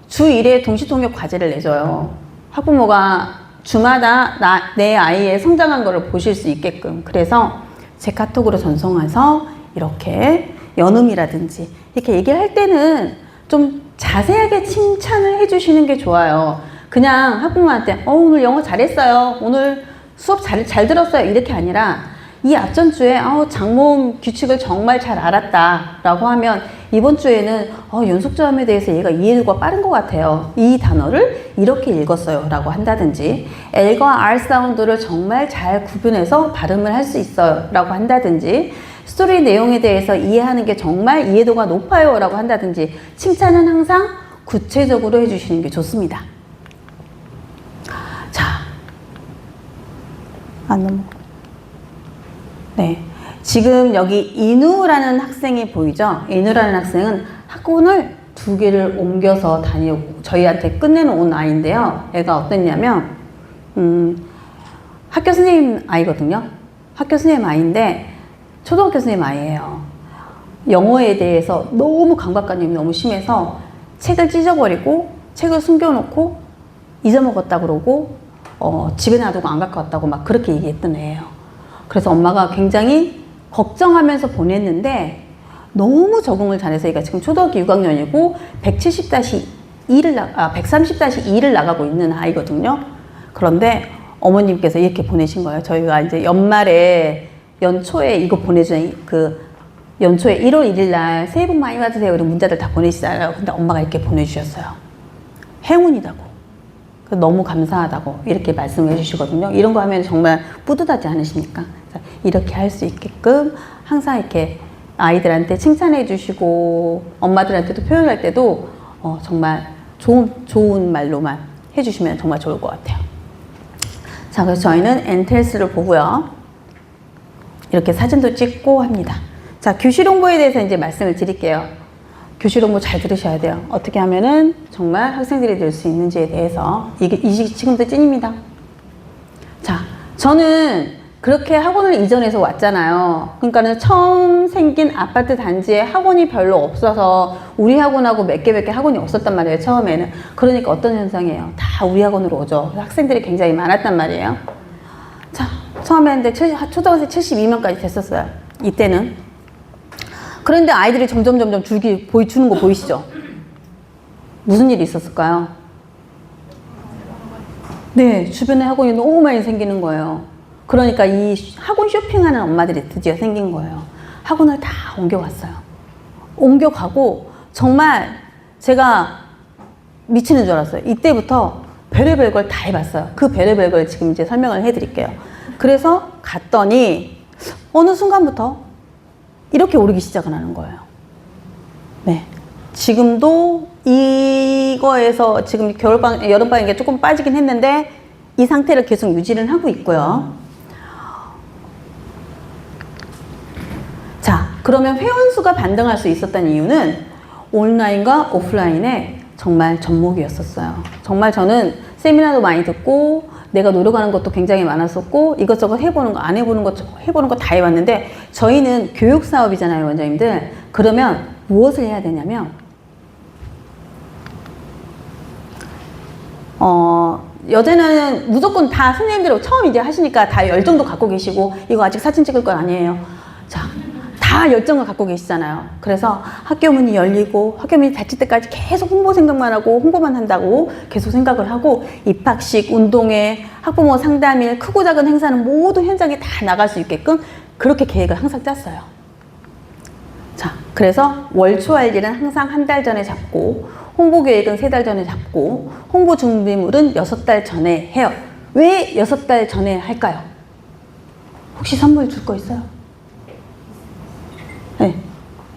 [SPEAKER 1] 주 1회 동시통역 과제를 내줘요. 학부모가 주마다 내 아이의 성장한 거를 보실 수 있게끔. 그래서 제 카톡으로 전송해서 이렇게 연음이라든지 이렇게 얘기를 할 때는 좀 자세하게 칭찬을 해주시는 게 좋아요. 그냥 학부모한테 오늘 영어 잘했어요, 오늘 수업 잘 들었어요, 이렇게 아니라 이 앞전 주에 장모음 규칙을 정말 잘 알았다 라고 하면 이번 주에는 연속점에 대해서 얘가 이해도가 빠른 것 같아요, 이 단어를 이렇게 읽었어요 라고 한다든지, L과 R 사운드를 정말 잘 구분해서 발음을 할 수 있어요 라고 한다든지, 스토리 내용에 대해서 이해하는 게 정말 이해도가 높아요 라고 한다든지, 칭찬은 항상 구체적으로 해주시는 게 좋습니다. 자, 네, 지금 여기 인우라는 학생이 보이죠? 인우라는 학생은 학원을 2개를 옮겨서 다니고 저희한테 끝내놓은 아이인데요. 애가 어땠냐면 학교 선생님 아이거든요. 학교 선생님 아이인데 초등학교 선생님 아이예요. 영어에 대해서 너무 강박관념이 너무 심해서 책을 찢어버리고 책을 숨겨놓고 잊어먹었다 그러고 집에 놔두고 안 갖고 왔다고 막 그렇게 얘기했던 애예요. 그래서 엄마가 굉장히 걱정하면서 보냈는데 너무 적응을 잘해서 얘가 지금 초등학교 6학년이고 130-2를 나가고 있는 아이거든요. 그런데 어머님께서 이렇게 보내신 거예요. 저희가 이제 연초에 이거 보내준 연초에 1월 1일 날 새해 복 많이 받으세요. 이런 문자들 다 보내시잖아요. 근데 엄마가 이렇게 보내주셨어요. 행운이다고. 너무 감사하다고 이렇게 말씀해 주시거든요. 이런 거 하면 정말 뿌듯하지 않으십니까? 이렇게 할 수 있게끔 항상 이렇게 아이들한테 칭찬해 주시고 엄마들한테도 표현할 때도 정말 좋은 말로만 해주시면 정말 좋을 것 같아요. 자, 그래서 저희는 엔텔스를 보고요. 이렇게 사진도 찍고 합니다. 자, 교실 홍보에 대해서 이제 말씀을 드릴게요. 교실 홍보 잘 들으셔야 돼요. 어떻게 하면은 정말 학생들이 될 수 있는지에 대해서 이게 지금도 찐입니다. 자, 저는 그렇게 학원을 이전해서 왔잖아요. 그러니까는 처음 생긴 아파트 단지에 학원이 별로 없어서 우리 학원하고 몇 개 학원이 없었단 말이에요. 처음에는. 그러니까 어떤 현상이에요? 다 우리 학원으로 오죠. 학생들이 굉장히 많았단 말이에요. 자, 처음에 했는데 초등학생 72명까지 됐었어요. 이때는. 그런데 아이들이 점점 줄기 주는 거 보이시죠? 무슨 일이 있었을까요? 네, 주변에 학원이 너무 많이 생기는 거예요. 그러니까 이 학원 쇼핑하는 엄마들이 드디어 생긴 거예요. 학원을 다 옮겨갔어요. 옮겨가고 정말 제가 미치는 줄 알았어요. 이때부터 별의별 걸 다 해봤어요. 그 별의별 걸 지금 이제 설명을 해드릴게요. 그래서 갔더니 어느 순간부터 이렇게 오르기 시작을 하는 거예요. 네. 지금도 이거에서 지금 여름방에 이게 조금 빠지긴 했는데 이 상태를 계속 유지를 하고 있고요. 자, 그러면 회원수가 반등할 수 있었던 이유는 온라인과 오프라인의 정말 접목이었었어요. 정말 저는 세미나도 많이 듣고 내가 노력하는 것도 굉장히 많았었고 이것저것 해보는 거 안 해보는 거 해보는 거 다 해봤는데 저희는 교육 사업이잖아요, 원장님들. 그러면 무엇을 해야 되냐면 여자는 무조건 다 선생님들 처음 이제 하시니까 다 열정도 갖고 계시고 이거 아직 사진 찍을 건 아니에요. 자, 다 열정을 갖고 계시잖아요. 그래서 학교 문이 열리고 학교 문이 닫힐 때까지 계속 홍보 생각만 하고 홍보만 한다고 계속 생각을 하고 입학식, 운동회, 학부모 상담일, 크고 작은 행사는 모두 현장에 다 나갈 수 있게끔 그렇게 계획을 항상 짰어요. 자, 그래서 월초 알기는 항상 한 달 전에 잡고 홍보 계획은 3달 전에 잡고 홍보 준비물은 6달 전에 해요. 왜 6달 전에 할까요? 혹시 선물 줄 거 있어요? 네.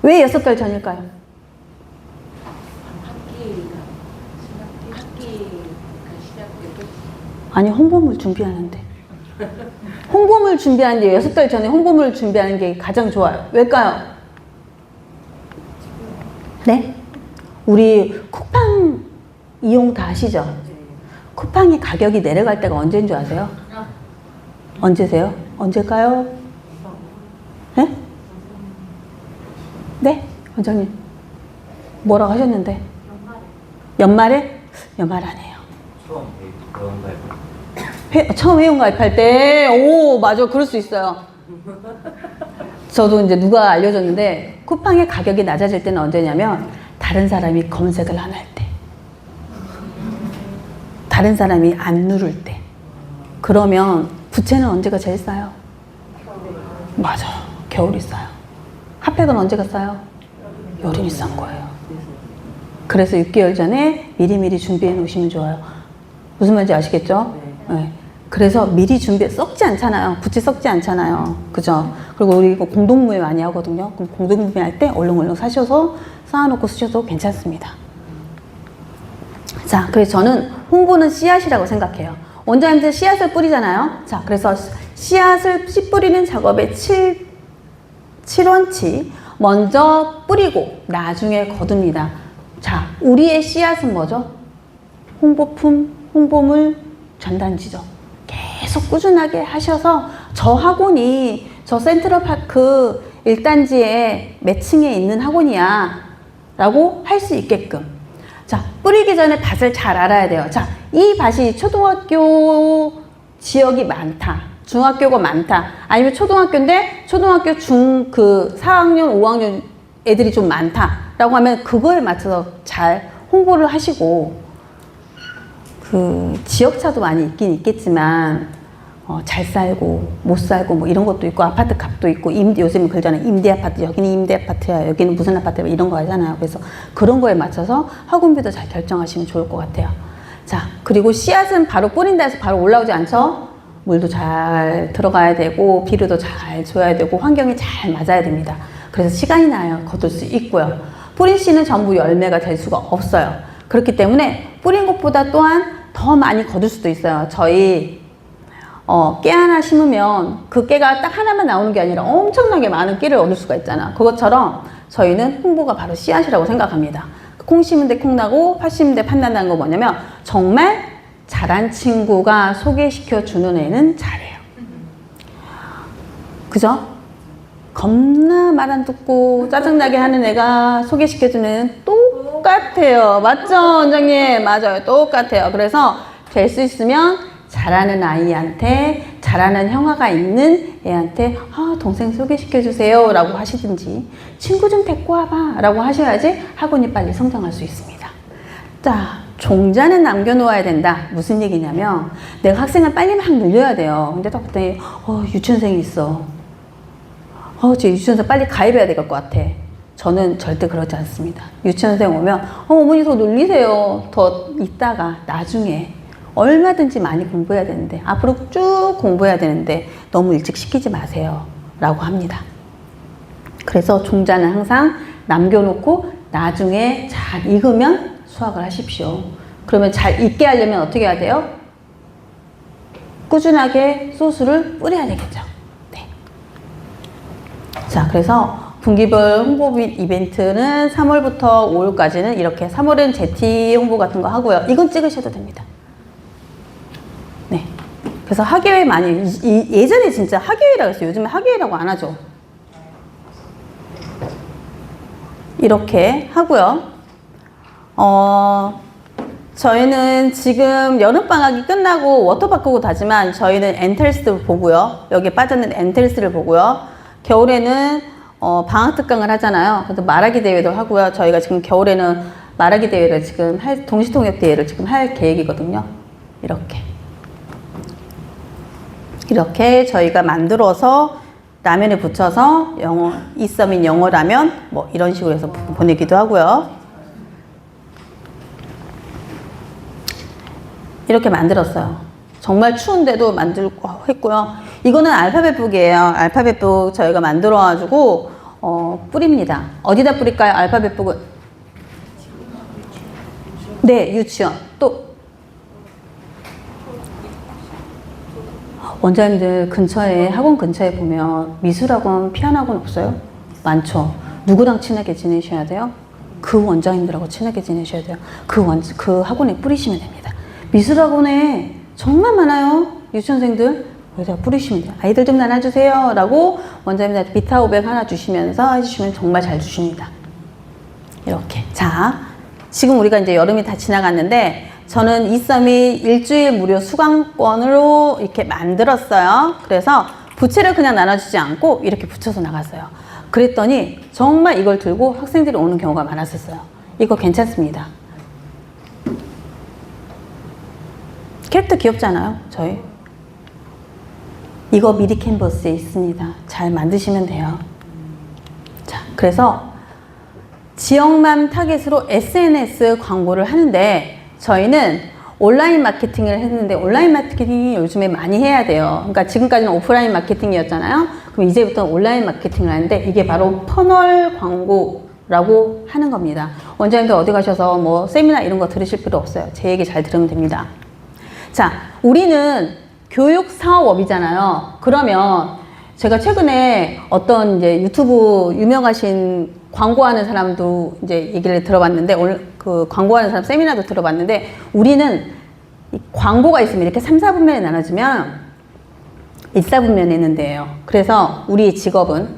[SPEAKER 1] 왜 6달 전일까요? 아니, 홍보물 준비하는데. 홍보물 준비하는데 6달 전에 홍보물 준비하는 게 가장 좋아요. 왜일까요? 네? 우리 쿠팡 이용 다 아시죠? 쿠팡이 가격이 내려갈 때가 언제인 줄 아세요? 언제세요? 언제일까요? 네? 네? 원장님 뭐라고 하셨는데? 연말에? 연말 아니에요. 처음 회원 가입할 때? 오, 맞아. 그럴 수 있어요. 저도 이제 누가 알려줬는데 쿠팡의 가격이 낮아질 때는 언제냐면 다른 사람이 검색을 안 할 때, 다른 사람이 안 누를 때. 그러면 부채는 언제가 제일 싸요? 맞아. 겨울이 싸요. 핫팩은 언제가 싸요? 여름이 싼 거예요. 그래서 6개월 전에 미리미리 준비해 놓으시면 좋아요. 무슨 말인지 아시겠죠? 네. 그래서 미리 썩지 않잖아요. 부채 썩지 않잖아요. 그죠? 그리고 우리 이거 공동구매 많이 하거든요. 그럼 공동구매 할 때 얼른 사셔서 쌓아놓고 쓰셔도 괜찮습니다. 자, 그래서 저는 홍보는 씨앗이라고 생각해요. 원장님들 씨앗을 뿌리잖아요. 자, 그래서 씨 뿌리는 작업의 7원치 먼저 뿌리고 나중에 거둡니다. 자, 우리의 씨앗은 뭐죠? 홍보품, 홍보물, 전단지죠. 계속 꾸준하게 하셔서 저 학원이 저 센트럴파크 1단지에 몇 층에 있는 학원이야 라고 할 수 있게끔. 자, 뿌리기 전에 밭을 잘 알아야 돼요. 자, 이 밭이 초등학교 지역이 많다. 중학교가 많다. 아니면 초등학교인데 초등학교 4학년, 5학년 애들이 좀 많다라고 하면 그거에 맞춰서 잘 홍보를 하시고 그 지역차도 많이 있긴 있겠지만 잘 살고 못 살고 뭐 이런 것도 있고 아파트 값도 있고 요즘은 그러잖아요. 임대 아파트 여기는 임대 아파트야 여기는 무슨 아파트야 이런 거 하잖아요. 그래서 그런 거에 맞춰서 학원비도 잘 결정하시면 좋을 것 같아요. 자, 그리고 씨앗은 바로 뿌린다 해서 바로 올라오지 않죠? 물도 잘 들어가야 되고 비료도 잘 줘야 되고 환경이 잘 맞아야 됩니다. 그래서 시간이 나야 거둘 수 있고요. 뿌린 씨는 전부 열매가 될 수가 없어요. 그렇기 때문에 뿌린 것보다 또한 더 많이 거둘 수도 있어요. 저희 깨 하나 심으면 그 깨가 딱 하나만 나오는 게 아니라 엄청나게 많은 깨를 얻을 수가 있잖아. 그것처럼 저희는 홍보가 바로 씨앗이라고 생각합니다. 콩 심은 데 콩 나고 팥 심은 데 팥 난다는 거 뭐냐면 정말 잘한 친구가 소개시켜 주는 애는 잘해요. 그죠? 겁나 말 안 듣고 짜증나게 하는 애가 소개시켜 주는 애는 똑같아요. 맞죠, 원장님? 맞아요. 똑같아요. 그래서 될 수 있으면 잘하는 아이한테 잘하는 형아가 있는 애한테 동생 소개시켜 주세요 라고 하시든지 친구 좀 데리고 와봐 라고 하셔야지 학원이 빨리 성장할 수 있습니다. 자, 종자는 남겨놓아야 된다. 무슨 얘기냐면 내가 학생을 빨리 막 늘려야 돼요. 근데 딱 그때 유치원생이 있어. 제 유치원생 빨리 가입해야 될 것 같아. 저는 절대 그러지 않습니다. 유치원생 오면 어머니 더 늘리세요. 더 있다가 나중에 얼마든지 많이 공부해야 되는데 앞으로 쭉 공부해야 되는데 너무 일찍 시키지 마세요 라고 합니다. 그래서 종자는 항상 남겨놓고 나중에 잘 익으면 수확을 하십시오. 그러면 잘 익게 하려면 어떻게 해야 돼요? 꾸준하게 소스를 뿌려야 되겠죠. 네. 자, 그래서 분기별 홍보 이벤트는 3월부터 5월까지는 이렇게 3월은 제티 홍보 같은 거 하고요. 이건 찍으셔도 됩니다. 네. 그래서 학예회 많이, 예전에 진짜 학예회라고 했어요. 요즘에 학예회라고 안 하죠. 이렇게 하고요. 저희는 지금 여름방학이 끝나고 워터파크고 다지만 저희는 엔텔스를 보고요. 여기에 빠졌는 엔텔스를 보고요. 겨울에는 방학특강을 하잖아요. 그래서 말하기 대회도 하고요. 저희가 지금 겨울에는 말하기 대회를 지금 동시통역 대회를 지금 할 계획이거든요. 이렇게 저희가 만들어서 라면에 붙여서 이썸인 영어 라면 뭐 이런 식으로 해서 보내기도 하고요. 이렇게 만들었어요. 정말 추운데도 만들고 했고요. 이거는 알파벳북이에요. 알파벳북 저희가 만들어가지고 뿌립니다. 어디다 뿌릴까요? 알파벳북은? 네, 유치원. 또 원장님들 근처에 학원 근처에 보면 미술학원, 피아노학원 없어요? 많죠. 누구랑 친하게 지내셔야 돼요? 그 원장님들하고 친하게 지내셔야 돼요. 그 학원에 뿌리시면 됩니다. 미술학원에 정말 많아요. 유치원생들. 여기다 뿌리시면 돼요. 아이들 좀 나눠주세요 라고 원장님한테 비타 500 하나 주시면서 해주시면 정말 잘 주십니다. 이렇게. 자, 지금 우리가 이제 여름이 다 지나갔는데 저는 이썸이 일주일 무료 수강권으로 이렇게 만들었어요. 그래서 부채를 그냥 나눠주지 않고 이렇게 붙여서 나갔어요. 그랬더니 정말 이걸 들고 학생들이 오는 경우가 많았었어요. 이거 괜찮습니다. 캐릭터 귀엽잖아요, 저희. 이거 미리 캔버스에 있습니다. 잘 만드시면 돼요. 자, 그래서 지역만 타겟으로 SNS 광고를 하는데 저희는 온라인 마케팅을 했는데 온라인 마케팅이 요즘에 많이 해야 돼요. 그러니까 지금까지는 오프라인 마케팅이었잖아요. 그럼 이제부터는 온라인 마케팅을 하는데 이게 바로 퍼널 광고라고 하는 겁니다. 원장님들 어디 가셔서 뭐 세미나 이런 거 들으실 필요 없어요. 제 얘기 잘 들으면 됩니다. 자, 우리는 교육 사업업이잖아요. 그러면 제가 최근에 어떤 이제 유튜브 유명하신 광고하는 사람도 이제 얘기를 들어봤는데 오늘 그 광고하는 사람 세미나도 들어봤는데 우리는 이 광고가 있으면 이렇게 3, 4분면에 나눠지면 1, 4분면에 있는데요. 그래서 우리의 직업은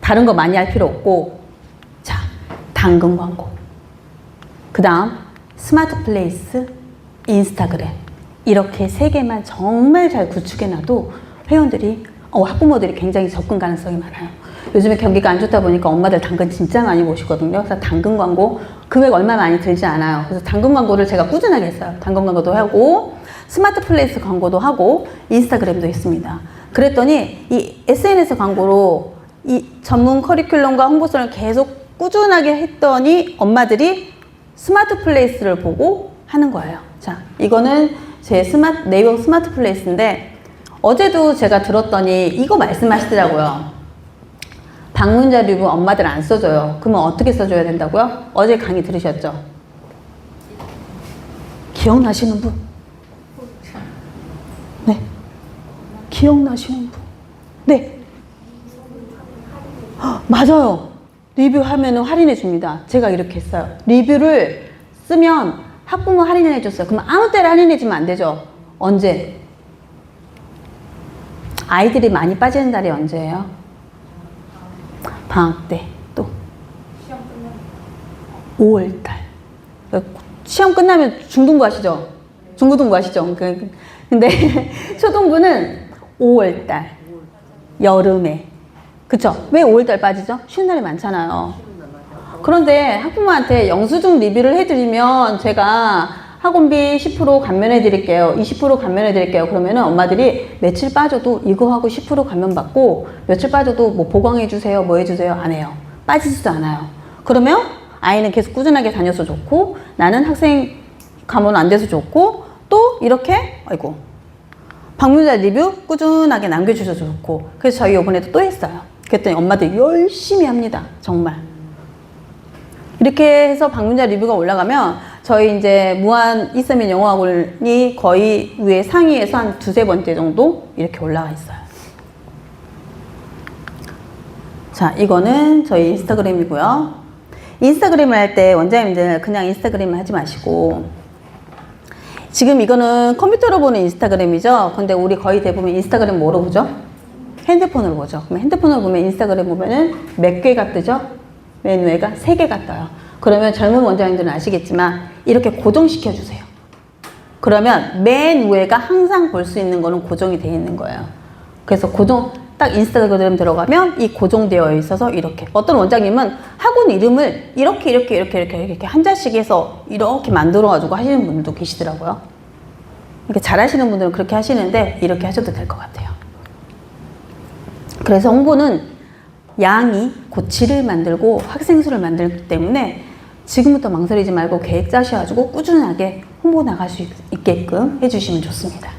[SPEAKER 1] 다른 거 많이 할 필요 없고 자, 당근 광고 그 다음 스마트 플레이스 인스타그램 이렇게 세 개만 정말 잘 구축해놔도 회원들이 학부모들이 굉장히 접근 가능성이 많아요. 요즘에 경기가 안 좋다 보니까 엄마들 당근 진짜 많이 보시거든요. 그래서 당근 광고 금액 얼마 많이 들지 않아요. 그래서 당근 광고를 제가 꾸준하게 했어요. 당근 광고도 하고 스마트 플레이스 광고도 하고 인스타그램도 했습니다. 그랬더니 이 SNS 광고로 이 전문 커리큘럼과 홍보성을 계속 꾸준하게 했더니 엄마들이 스마트 플레이스를 보고 하는 거예요. 자, 이거는 제 네이버 스마트 플레이스인데 어제도 제가 들었더니 이거 말씀하시더라고요. 방문자 리뷰 엄마들 안 써줘요. 그러면 어떻게 써줘야 된다고요? 어제 강의 들으셨죠? 기억나시는 분? 네. 기억나시는 분? 네. 맞아요. 리뷰하면 할인해 줍니다. 제가 이렇게 했어요. 리뷰를 쓰면 학부모 할인을 해줬어요. 그럼 아무 때나 할인해 주면 안 되죠. 언제? 아이들이 많이 빠지는 달이 언제예요? 방학 때. 또 5월달. 시험 끝나면 중등부 하시죠? 중고등부 하시죠? 근데 초등부는 5월달. 여름에. 그쵸? 왜 5월달 빠지죠? 쉬는 날이 많잖아요. 그런데 학부모한테 영수증 리뷰를 해드리면 제가 학원비 10% 감면해 드릴게요. 20% 감면해 드릴게요. 그러면은 엄마들이 며칠 빠져도 이거 하고 10% 감면 받고 며칠 빠져도 뭐 보강해 주세요. 뭐 해주세요. 안 해요. 빠지지도 않아요. 그러면 아이는 계속 꾸준하게 다녀서 좋고 나는 학생 감원 안 돼서 좋고 또 이렇게 아이고 방문자 리뷰 꾸준하게 남겨주셔서 좋고 그래서 저희 이번에도 또 했어요. 그랬더니 엄마들이 열심히 합니다. 정말. 이렇게 해서 방문자 리뷰가 올라가면 저희 이제 무한 이서민 영어학원이 거의 위에 상위에서 한 두세 번째 정도 이렇게 올라가 있어요. 자, 이거는 저희 인스타그램이고요. 인스타그램을 할 때 원장님들 그냥 인스타그램을 하지 마시고 지금 이거는 컴퓨터로 보는 인스타그램이죠. 근데 우리 거의 대부분 인스타그램 뭐로 보죠? 핸드폰으로 보죠. 그럼 핸드폰으로 보면 인스타그램 보면은 몇 개가 뜨죠? 맨 위에가 3개가 떠요. 그러면 젊은 원장님들은 아시겠지만 이렇게 고정시켜 주세요. 그러면 맨 위에가 항상 볼 수 있는 거는 고정이 되어 있는 거예요. 그래서 딱 인스타그램 들어가면 이 고정되어 있어서 이렇게 어떤 원장님은 학원 이름을 이렇게 한자씩 해서 이렇게 만들어 가지고 하시는 분들도 계시더라고요. 이렇게 잘하시는 분들은 그렇게 하시는데 이렇게 하셔도 될 것 같아요. 그래서 홍보는 양이 곧 질을 만들고 학생 수를 만들기 때문에 지금부터 망설이지 말고 계획 짜셔가지고 꾸준하게 홍보 나갈 수 있게끔 해주시면 좋습니다.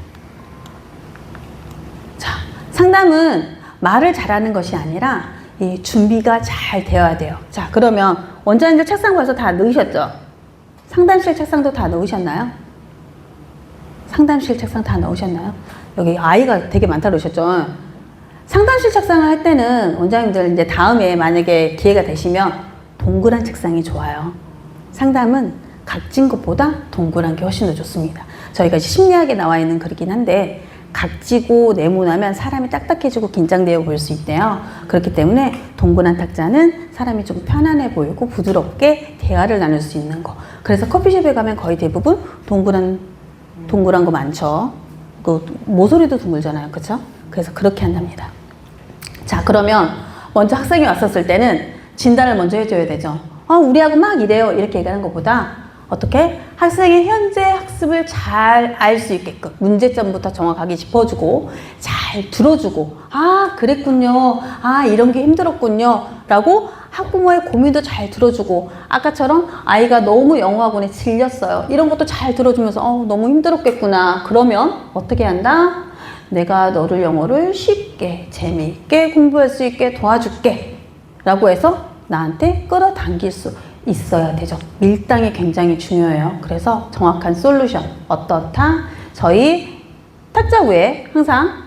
[SPEAKER 1] 자, 상담은 말을 잘하는 것이 아니라 이 준비가 잘 되어야 돼요. 자, 그러면 원장님들 책상 벌써 다 넣으셨죠? 상담실 책상도 다 넣으셨나요? 상담실 책상 다 넣으셨나요? 여기 아이가 되게 많다 그러셨죠? 상담실 책상을 할 때는 원장님들 이제 다음에 만약에 기회가 되시면 동그란 책상이 좋아요. 상담은 각진 것보다 동그란 게 훨씬 더 좋습니다. 저희가 이제 심리학에 나와 있는 글이긴 한데 각지고 네모나면 사람이 딱딱해지고 긴장되어 보일 수 있대요. 그렇기 때문에 동그란 탁자는 사람이 좀 편안해 보이고 부드럽게 대화를 나눌 수 있는 거. 그래서 커피숍에 가면 거의 대부분 동그란 거 많죠. 그 모서리도 둥글잖아요. 그쵸? 그래서 그렇게 한답니다. 자, 그러면 먼저 학생이 왔었을 때는 진단을 먼저 해줘야 되죠. 우리 하고 막 이래요. 이렇게 얘기하는 것보다 어떻게 학생의 현재 학습을 잘 알 수 있게끔 문제점부터 정확하게 짚어주고 잘 들어주고 그랬군요. 이런 게 힘들었군요. 라고 학부모의 고민도 잘 들어주고 아까처럼 아이가 너무 영어학원에 질렸어요. 이런 것도 잘 들어주면서 너무 힘들었겠구나. 그러면 어떻게 한다? 내가 너를 영어를 쉽게 재미있게 공부할 수 있게 도와줄게 라고 해서 나한테 끌어당길 수 있어야 되죠. 밀당이 굉장히 중요해요. 그래서 정확한 솔루션 어떻다? 저희 탁자 위에 항상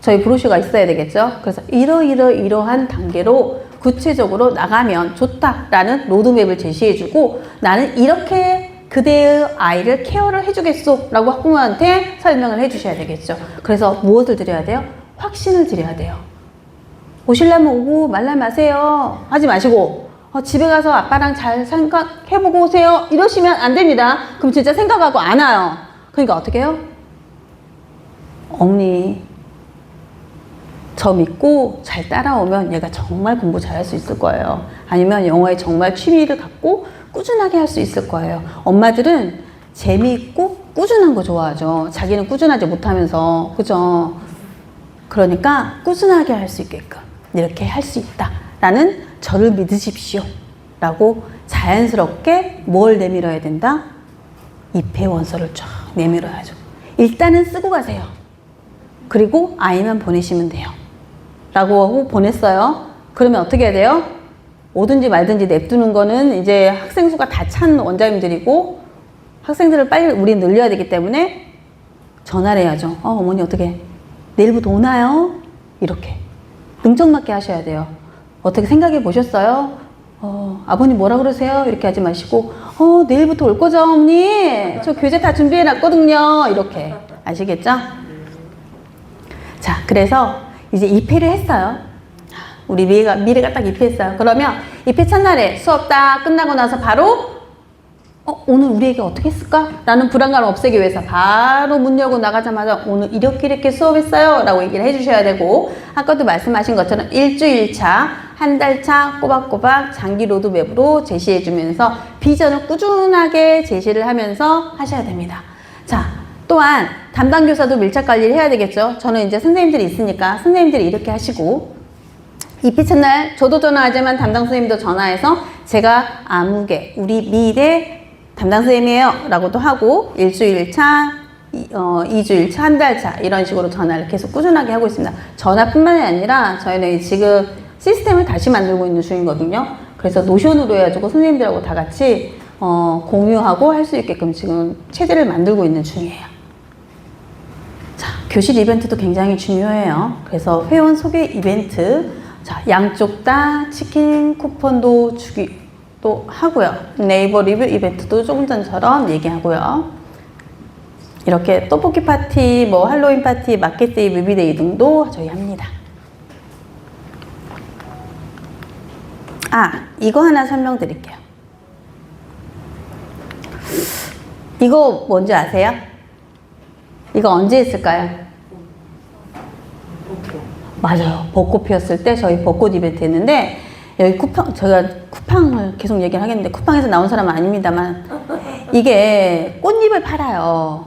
[SPEAKER 1] 저희 브로셔가 있어야 되겠죠. 그래서 이러한 단계로 구체적으로 나가면 좋다라는 로드맵을 제시해주고 나는 이렇게 그대의 아이를 케어를 해주겠소 라고 학부모한테 설명을 해주셔야 되겠죠. 그래서 무엇을 드려야 돼요? 확신을 드려야 돼요. 오시려면 오고 말라 마세요 하지 마시고 집에 가서 아빠랑 잘 생각해보고 오세요. 이러시면 안 됩니다. 그럼 진짜 생각하고 안 와요. 그러니까 어떻게 해요? 어머니, 저 믿고 잘 따라오면 얘가 정말 공부 잘할 수 있을 거예요. 아니면 영어에 정말 취미를 갖고 꾸준하게 할 수 있을 거예요. 엄마들은 재미있고 꾸준한 거 좋아하죠. 자기는 꾸준하지 못하면서, 그죠? 그러니까 꾸준하게 할 수 있게끔 이렇게 할 수 있다 라는 저를 믿으십시오 라고 자연스럽게 뭘 내밀어야 된다? 입회 원서를 쫙 내밀어야죠. 일단은 쓰고 가세요. 그리고 아이만 보내시면 돼요 라고 하고 보냈어요. 그러면 어떻게 해야 돼요? 오든지 말든지 냅두는 거는 이제 학생 수가 다 찬 원장님들이고, 학생들을 빨리 우리 늘려야 되기 때문에 전화를 해야죠. 어머니 어떻게 내일부터 오나요? 이렇게 능청맞게 하셔야 돼요. 어떻게 생각해 보셨어요? 아버님 뭐라 그러세요? 이렇게 하지 마시고 내일부터 올 거죠 어머니? 저 교재 다 준비해 놨거든요. 이렇게 아시겠죠? 자, 그래서 이제 입회를 했어요. 우리 미래가 딱 입회했어요. 그러면 입회 첫날에 수업 딱 끝나고 나서 바로 오늘 우리 애기 어떻게 했을까? 라는 불안감을 없애기 위해서 바로 문 열고 나가자마자 오늘 이렇게 수업했어요 라고 얘기를 해주셔야 되고, 아까도 말씀하신 것처럼 일주일차, 한 달차 꼬박꼬박 장기 로드맵으로 제시해주면서 비전을 꾸준하게 제시를 하면서 하셔야 됩니다. 자, 또한 담당 교사도 밀착 관리를 해야 되겠죠. 저는 이제 선생님들이 있으니까 선생님들이 이렇게 하시고, 입회 첫날 저도 전화하지만 담당 선생님도 전화해서 제가 아무개 우리 미래 담당 선생님이에요 라고도 하고, 일주일차, 2주일차, 한 달차 이런 식으로 전화를 계속 꾸준하게 하고 있습니다. 전화뿐만이 아니라 저희는 지금 시스템을 다시 만들고 있는 중이거든요. 그래서 노션으로 해가지고 선생님들하고 다 같이 공유하고 할 수 있게끔 지금 체제를 만들고 있는 중이에요. 자, 교실 이벤트도 굉장히 중요해요. 그래서 회원 소개 이벤트, 자, 양쪽 다 치킨 쿠폰도 주기도 하고요. 네이버 리뷰 이벤트도 조금 전처럼 얘기하고요. 이렇게 떡볶이 파티, 뭐 할로윈 파티, 마켓데이, 뮤비데이 등도 저희 합니다. 이거 하나 설명드릴게요. 이거 뭔지 아세요? 이거 언제 했을까요? 맞아요. 벚꽃 피었을 때 저희 벚꽃 이벤트 했는데, 여기 제가 쿠팡을 계속 얘기를 하겠는데 쿠팡에서 나온 사람은 아닙니다만, 이게 꽃잎을 팔아요.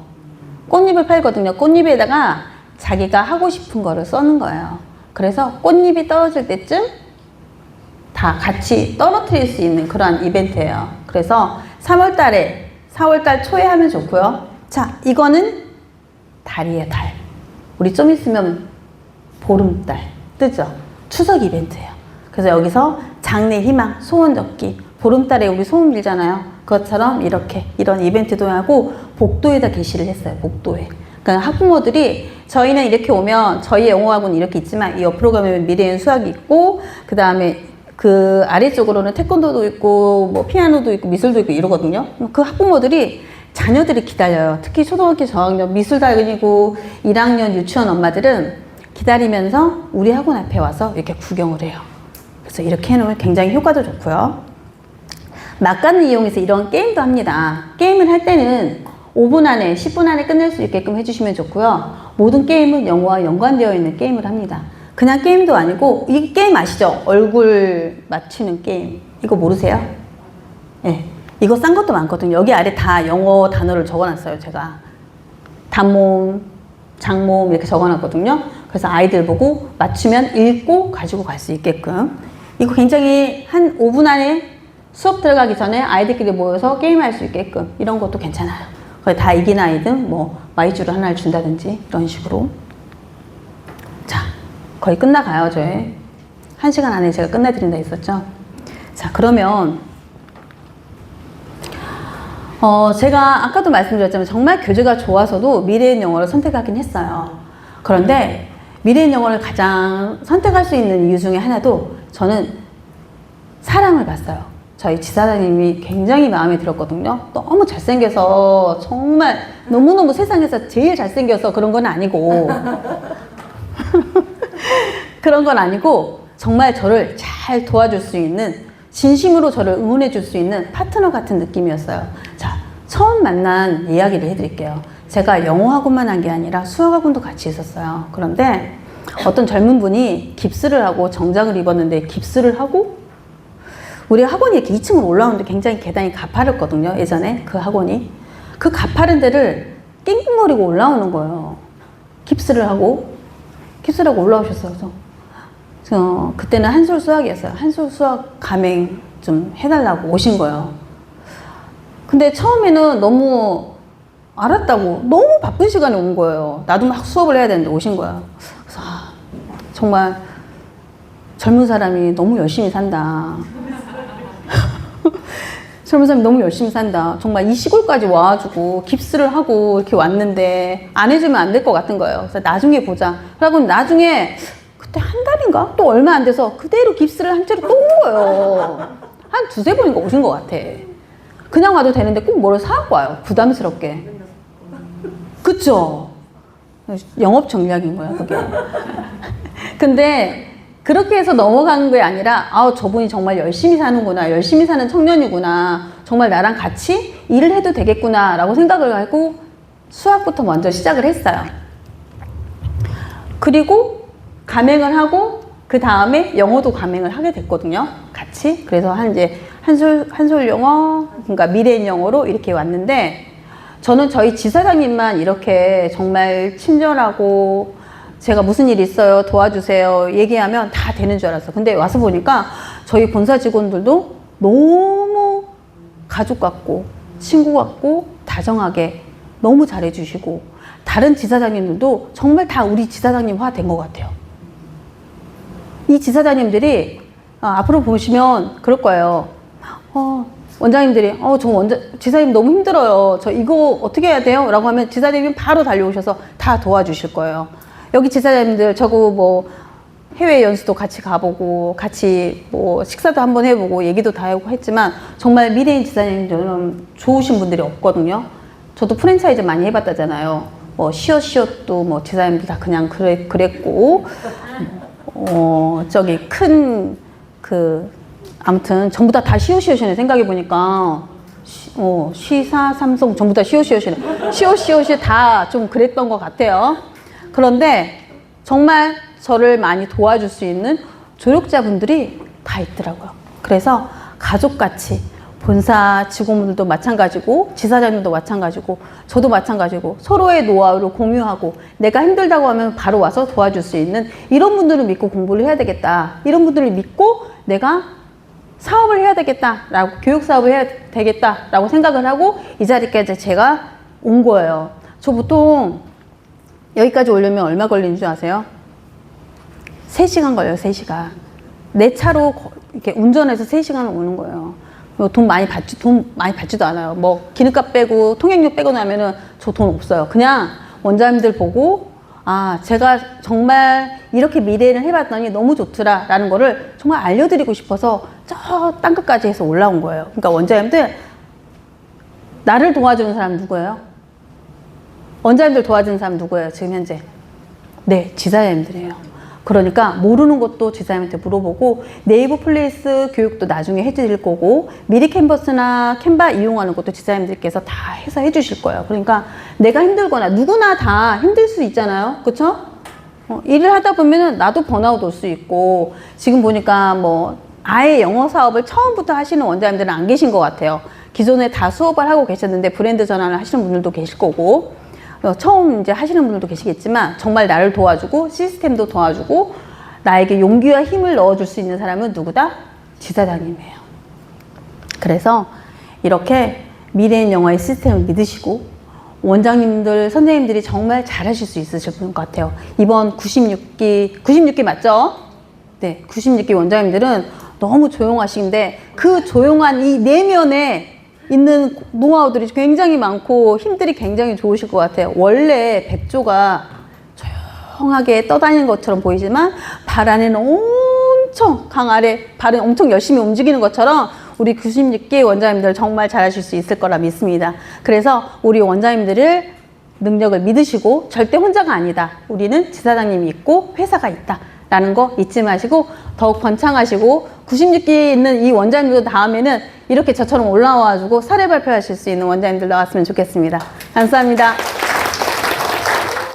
[SPEAKER 1] 꽃잎을 팔거든요. 꽃잎에다가 자기가 하고 싶은 거를 써는 거예요. 그래서 꽃잎이 떨어질 때쯤 다 같이 떨어뜨릴 수 있는 그러한 이벤트예요. 그래서 4월달 초에 하면 좋고요. 자, 이거는 달이에요, 달. 우리 좀 있으면 보름달 뜨죠? 추석 이벤트예요. 그래서 여기서 장래 희망, 소원 적기, 보름달에 우리 소원 빌잖아요. 그것처럼 이런 이벤트도 하고, 복도에다 게시를 했어요. 복도에. 그러니까 학부모들이 저희는 이렇게 오면 저희 영어학원은 이렇게 있지만 이 옆으로 가면 미래엔 수학이 있고, 그 다음에 그 아래쪽으로는 태권도도 있고 뭐 피아노도 있고 미술도 있고 이러거든요. 그 학부모들이 자녀들이 기다려요. 특히 초등학교 저학년 미술 다니고 1학년 유치원 엄마들은 기다리면서 우리 학원 앞에 와서 이렇게 구경을 해요. 그래서 이렇게 해놓으면 굉장히 효과도 좋고요. 막간을 이용해서 이런 게임도 합니다. 게임을 할 때는 5분 안에 10분 안에 끝낼 수 있게끔 해주시면 좋고요. 모든 게임은 영어와 연관되어 있는 게임을 합니다. 그냥 게임도 아니고, 이 게임 아시죠? 얼굴 맞추는 게임. 이거 모르세요? 네. 이거 싼 것도 많거든요. 여기 아래 다 영어 단어를 적어놨어요, 제가. 단모음, 장모음 이렇게 적어놨거든요. 그래서 아이들 보고 맞추면 읽고 가지고 갈 수 있게끔. 이거 굉장히 한 5분 안에 수업 들어가기 전에 아이들끼리 모여서 게임할 수 있게끔, 이런 것도 괜찮아요. 거의 다 이긴 아이든 뭐 마이쮸를 하나를 준다든지 이런 식으로. 자, 거의 끝나가요. 저희 1시간 안에 제가 끝내드린다 했었죠. 자, 그러면 제가 아까도 말씀드렸지만 정말 교재가 좋아서도 미래인 영어를 선택하긴 했어요. 그런데 미래인 영어를 가장 선택할 수 있는 이유 중에 하나도 저는 사람을 봤어요. 저희 지사장님이 굉장히 마음에 들었거든요. 너무 잘생겨서, 정말 너무너무 세상에서 제일 잘생겨서 그런 건 아니고 그런 건 아니고 정말 저를 잘 도와줄 수 있는 진심으로 저를 응원해 줄 수 있는 파트너 같은 느낌이었어요. 자, 처음 만난 이야기를 해드릴게요. 제가 영어학원만 한 게 아니라 수학학원도 같이 있었어요. 그런데 어떤 젊은 분이 깁스를 하고 정장을 입었는데 깁스를 하고 우리 학원이 이렇게 2층으로 올라오는데 굉장히 계단이 가파르거든요. 예전에 그 학원이. 그 가파른 데를 낑낑거리고 올라오는 거예요. 깁스를 하고 올라오셨어요. 그래서 그때는 한솔 수학이었어요. 한솔 수학 가맹 좀 해달라고 오신 거예요. 근데 처음에는 너무 알았다고 너무 바쁜 시간에 온 거예요. 나도 막 수업을 해야 되는데 오신 거야. 그래서 정말 젊은 사람이 너무 열심히 산다. 젊은 사람이 너무 열심히 산다. 정말 이 시골까지 와가지고 깁스를 하고 이렇게 왔는데 안 해주면 안 될 것 같은 거예요. 그래서 나중에 보자. 그러고 나중에 그때 한 달인가? 또 얼마 안 돼서 그대로 깁스를 한 채로 또 온 거예요. 한 두세 번인가 오신 것 같아. 그냥 와도 되는데 꼭 뭐를 사갖고 와요. 부담스럽게. 그쵸? 영업 전략인 거야, 그게. 근데 그렇게 해서 넘어가는 게 아니라 저분이 정말 열심히 사는구나, 열심히 사는 청년이구나, 정말 나랑 같이 일을 해도 되겠구나 라고 생각을 하고 수학부터 먼저 시작을 했어요. 그리고 가맹을 하고 그 다음에 영어도 가맹을 하게 됐거든요, 같이. 그래서 이제 한솔 영어, 그러니까 미래인 영어로 이렇게 왔는데, 저는 저희 지사장님만 이렇게 정말 친절하고 제가 무슨 일 있어요 도와주세요 얘기하면 다 되는 줄 알았어. 근데 와서 보니까 저희 본사 직원들도 너무 가족 같고 친구 같고 다정하게 너무 잘해주시고, 다른 지사장님들도 정말 다 우리 지사장님화 된 것 같아요. 이 지사장님들이 앞으로 보시면 그럴 거예요. 원장님들이 지사님 너무 힘들어요, 저 이거 어떻게 해야 돼요? 라고 하면 지사님이 바로 달려오셔서 다 도와주실 거예요. 여기 지사장님들 저거 뭐 해외 연수도 같이 가보고 같이 뭐 식사도 한번 해보고 얘기도 다 하고 했지만 정말 미래인 지사님들은 좋으신 분들이 없거든요. 저도 프랜차이즈 많이 해봤다잖아요. 뭐 시옷도 뭐 지사님들 다 그냥 그랬고 저기 큰 아무튼 전부 다 시옷이네. 생각해 보니까 시사 삼성 전부 다 시옷이네. 시옷이 다 좀 그랬던 것 같아요. 그런데 정말 저를 많이 도와줄 수 있는 조력자분들이 다 있더라고요. 그래서 가족같이 본사 직원분들도 마찬가지고 지사장님도 마찬가지고 저도 마찬가지고 서로의 노하우를 공유하고 내가 힘들다고 하면 바로 와서 도와줄 수 있는 이런 분들을 믿고 공부를 해야 되겠다. 이런 분들을 믿고 내가 사업을 해야 되겠다라고, 교육 사업을 해야 되겠다라고 생각을 하고 이 자리까지 제가 온 거예요. 저 보통 여기까지 오려면 얼마 걸리는 줄 아세요? 3시간 걸려요, 3시간. 내 차로 이렇게 운전해서 3시간 오는 거예요. 돈 많이 받지도 않아요. 뭐 기름값 빼고 통행료 빼고 나면은 저 돈 없어요. 그냥 원장님들 보고 제가 정말 이렇게 미래를 해봤더니 너무 좋더라 라는 거를 정말 알려드리고 싶어서 저 땅끝까지 해서 올라온 거예요. 그러니까 원장님들, 나를 도와주는 사람 누구예요? 원장님들 도와주는 사람 누구예요, 지금 현재? 네, 지사님들이에요. 그러니까 모르는 것도 지사님한테 물어보고 네이버 플레이스 교육도 나중에 해드릴 거고 미리 캔버스나 캔바 이용하는 것도 지사님들께서 다 해서 해주실 거예요. 그러니까 내가 힘들거나 누구나 다 힘들 수 있잖아요. 그쵸? 일을 하다 보면은 나도 번아웃 올 수 있고, 지금 보니까 뭐 아예 영어 사업을 처음부터 하시는 원장님들은 안 계신 것 같아요. 기존에 다 수업을 하고 계셨는데 브랜드 전환을 하시는 분들도 계실 거고, 처음 이제 하시는 분들도 계시겠지만 정말 나를 도와주고 시스템도 도와주고 나에게 용기와 힘을 넣어줄 수 있는 사람은 누구다? 지사장님이에요. 그래서 이렇게 미래인 영어의 시스템을 믿으시고 원장님들, 선생님들이 정말 잘하실 수 있으실 것 같아요. 이번 96기 맞죠? 네, 96기 원장님들은 너무 조용하신데 그 조용한 이 내면에 있는 노하우들이 굉장히 많고 힘들이 굉장히 좋으실 것 같아요. 원래 백조가 조용하게 떠다니는 것처럼 보이지만 발 안에는 엄청 발은 엄청 열심히 움직이는 것처럼 우리 96기 원장님들 정말 잘하실 수 있을 거라 믿습니다. 그래서 우리 원장님들을 능력을 믿으시고 절대 혼자가 아니다. 우리는 지사장님이 있고 회사가 있다 라는 거 잊지 마시고 더욱 번창하시고 96기 있는 이 원장님도 다음에는 이렇게 저처럼 올라와가지고 사례 발표하실 수 있는 원장님들 나왔으면 좋겠습니다. 감사합니다.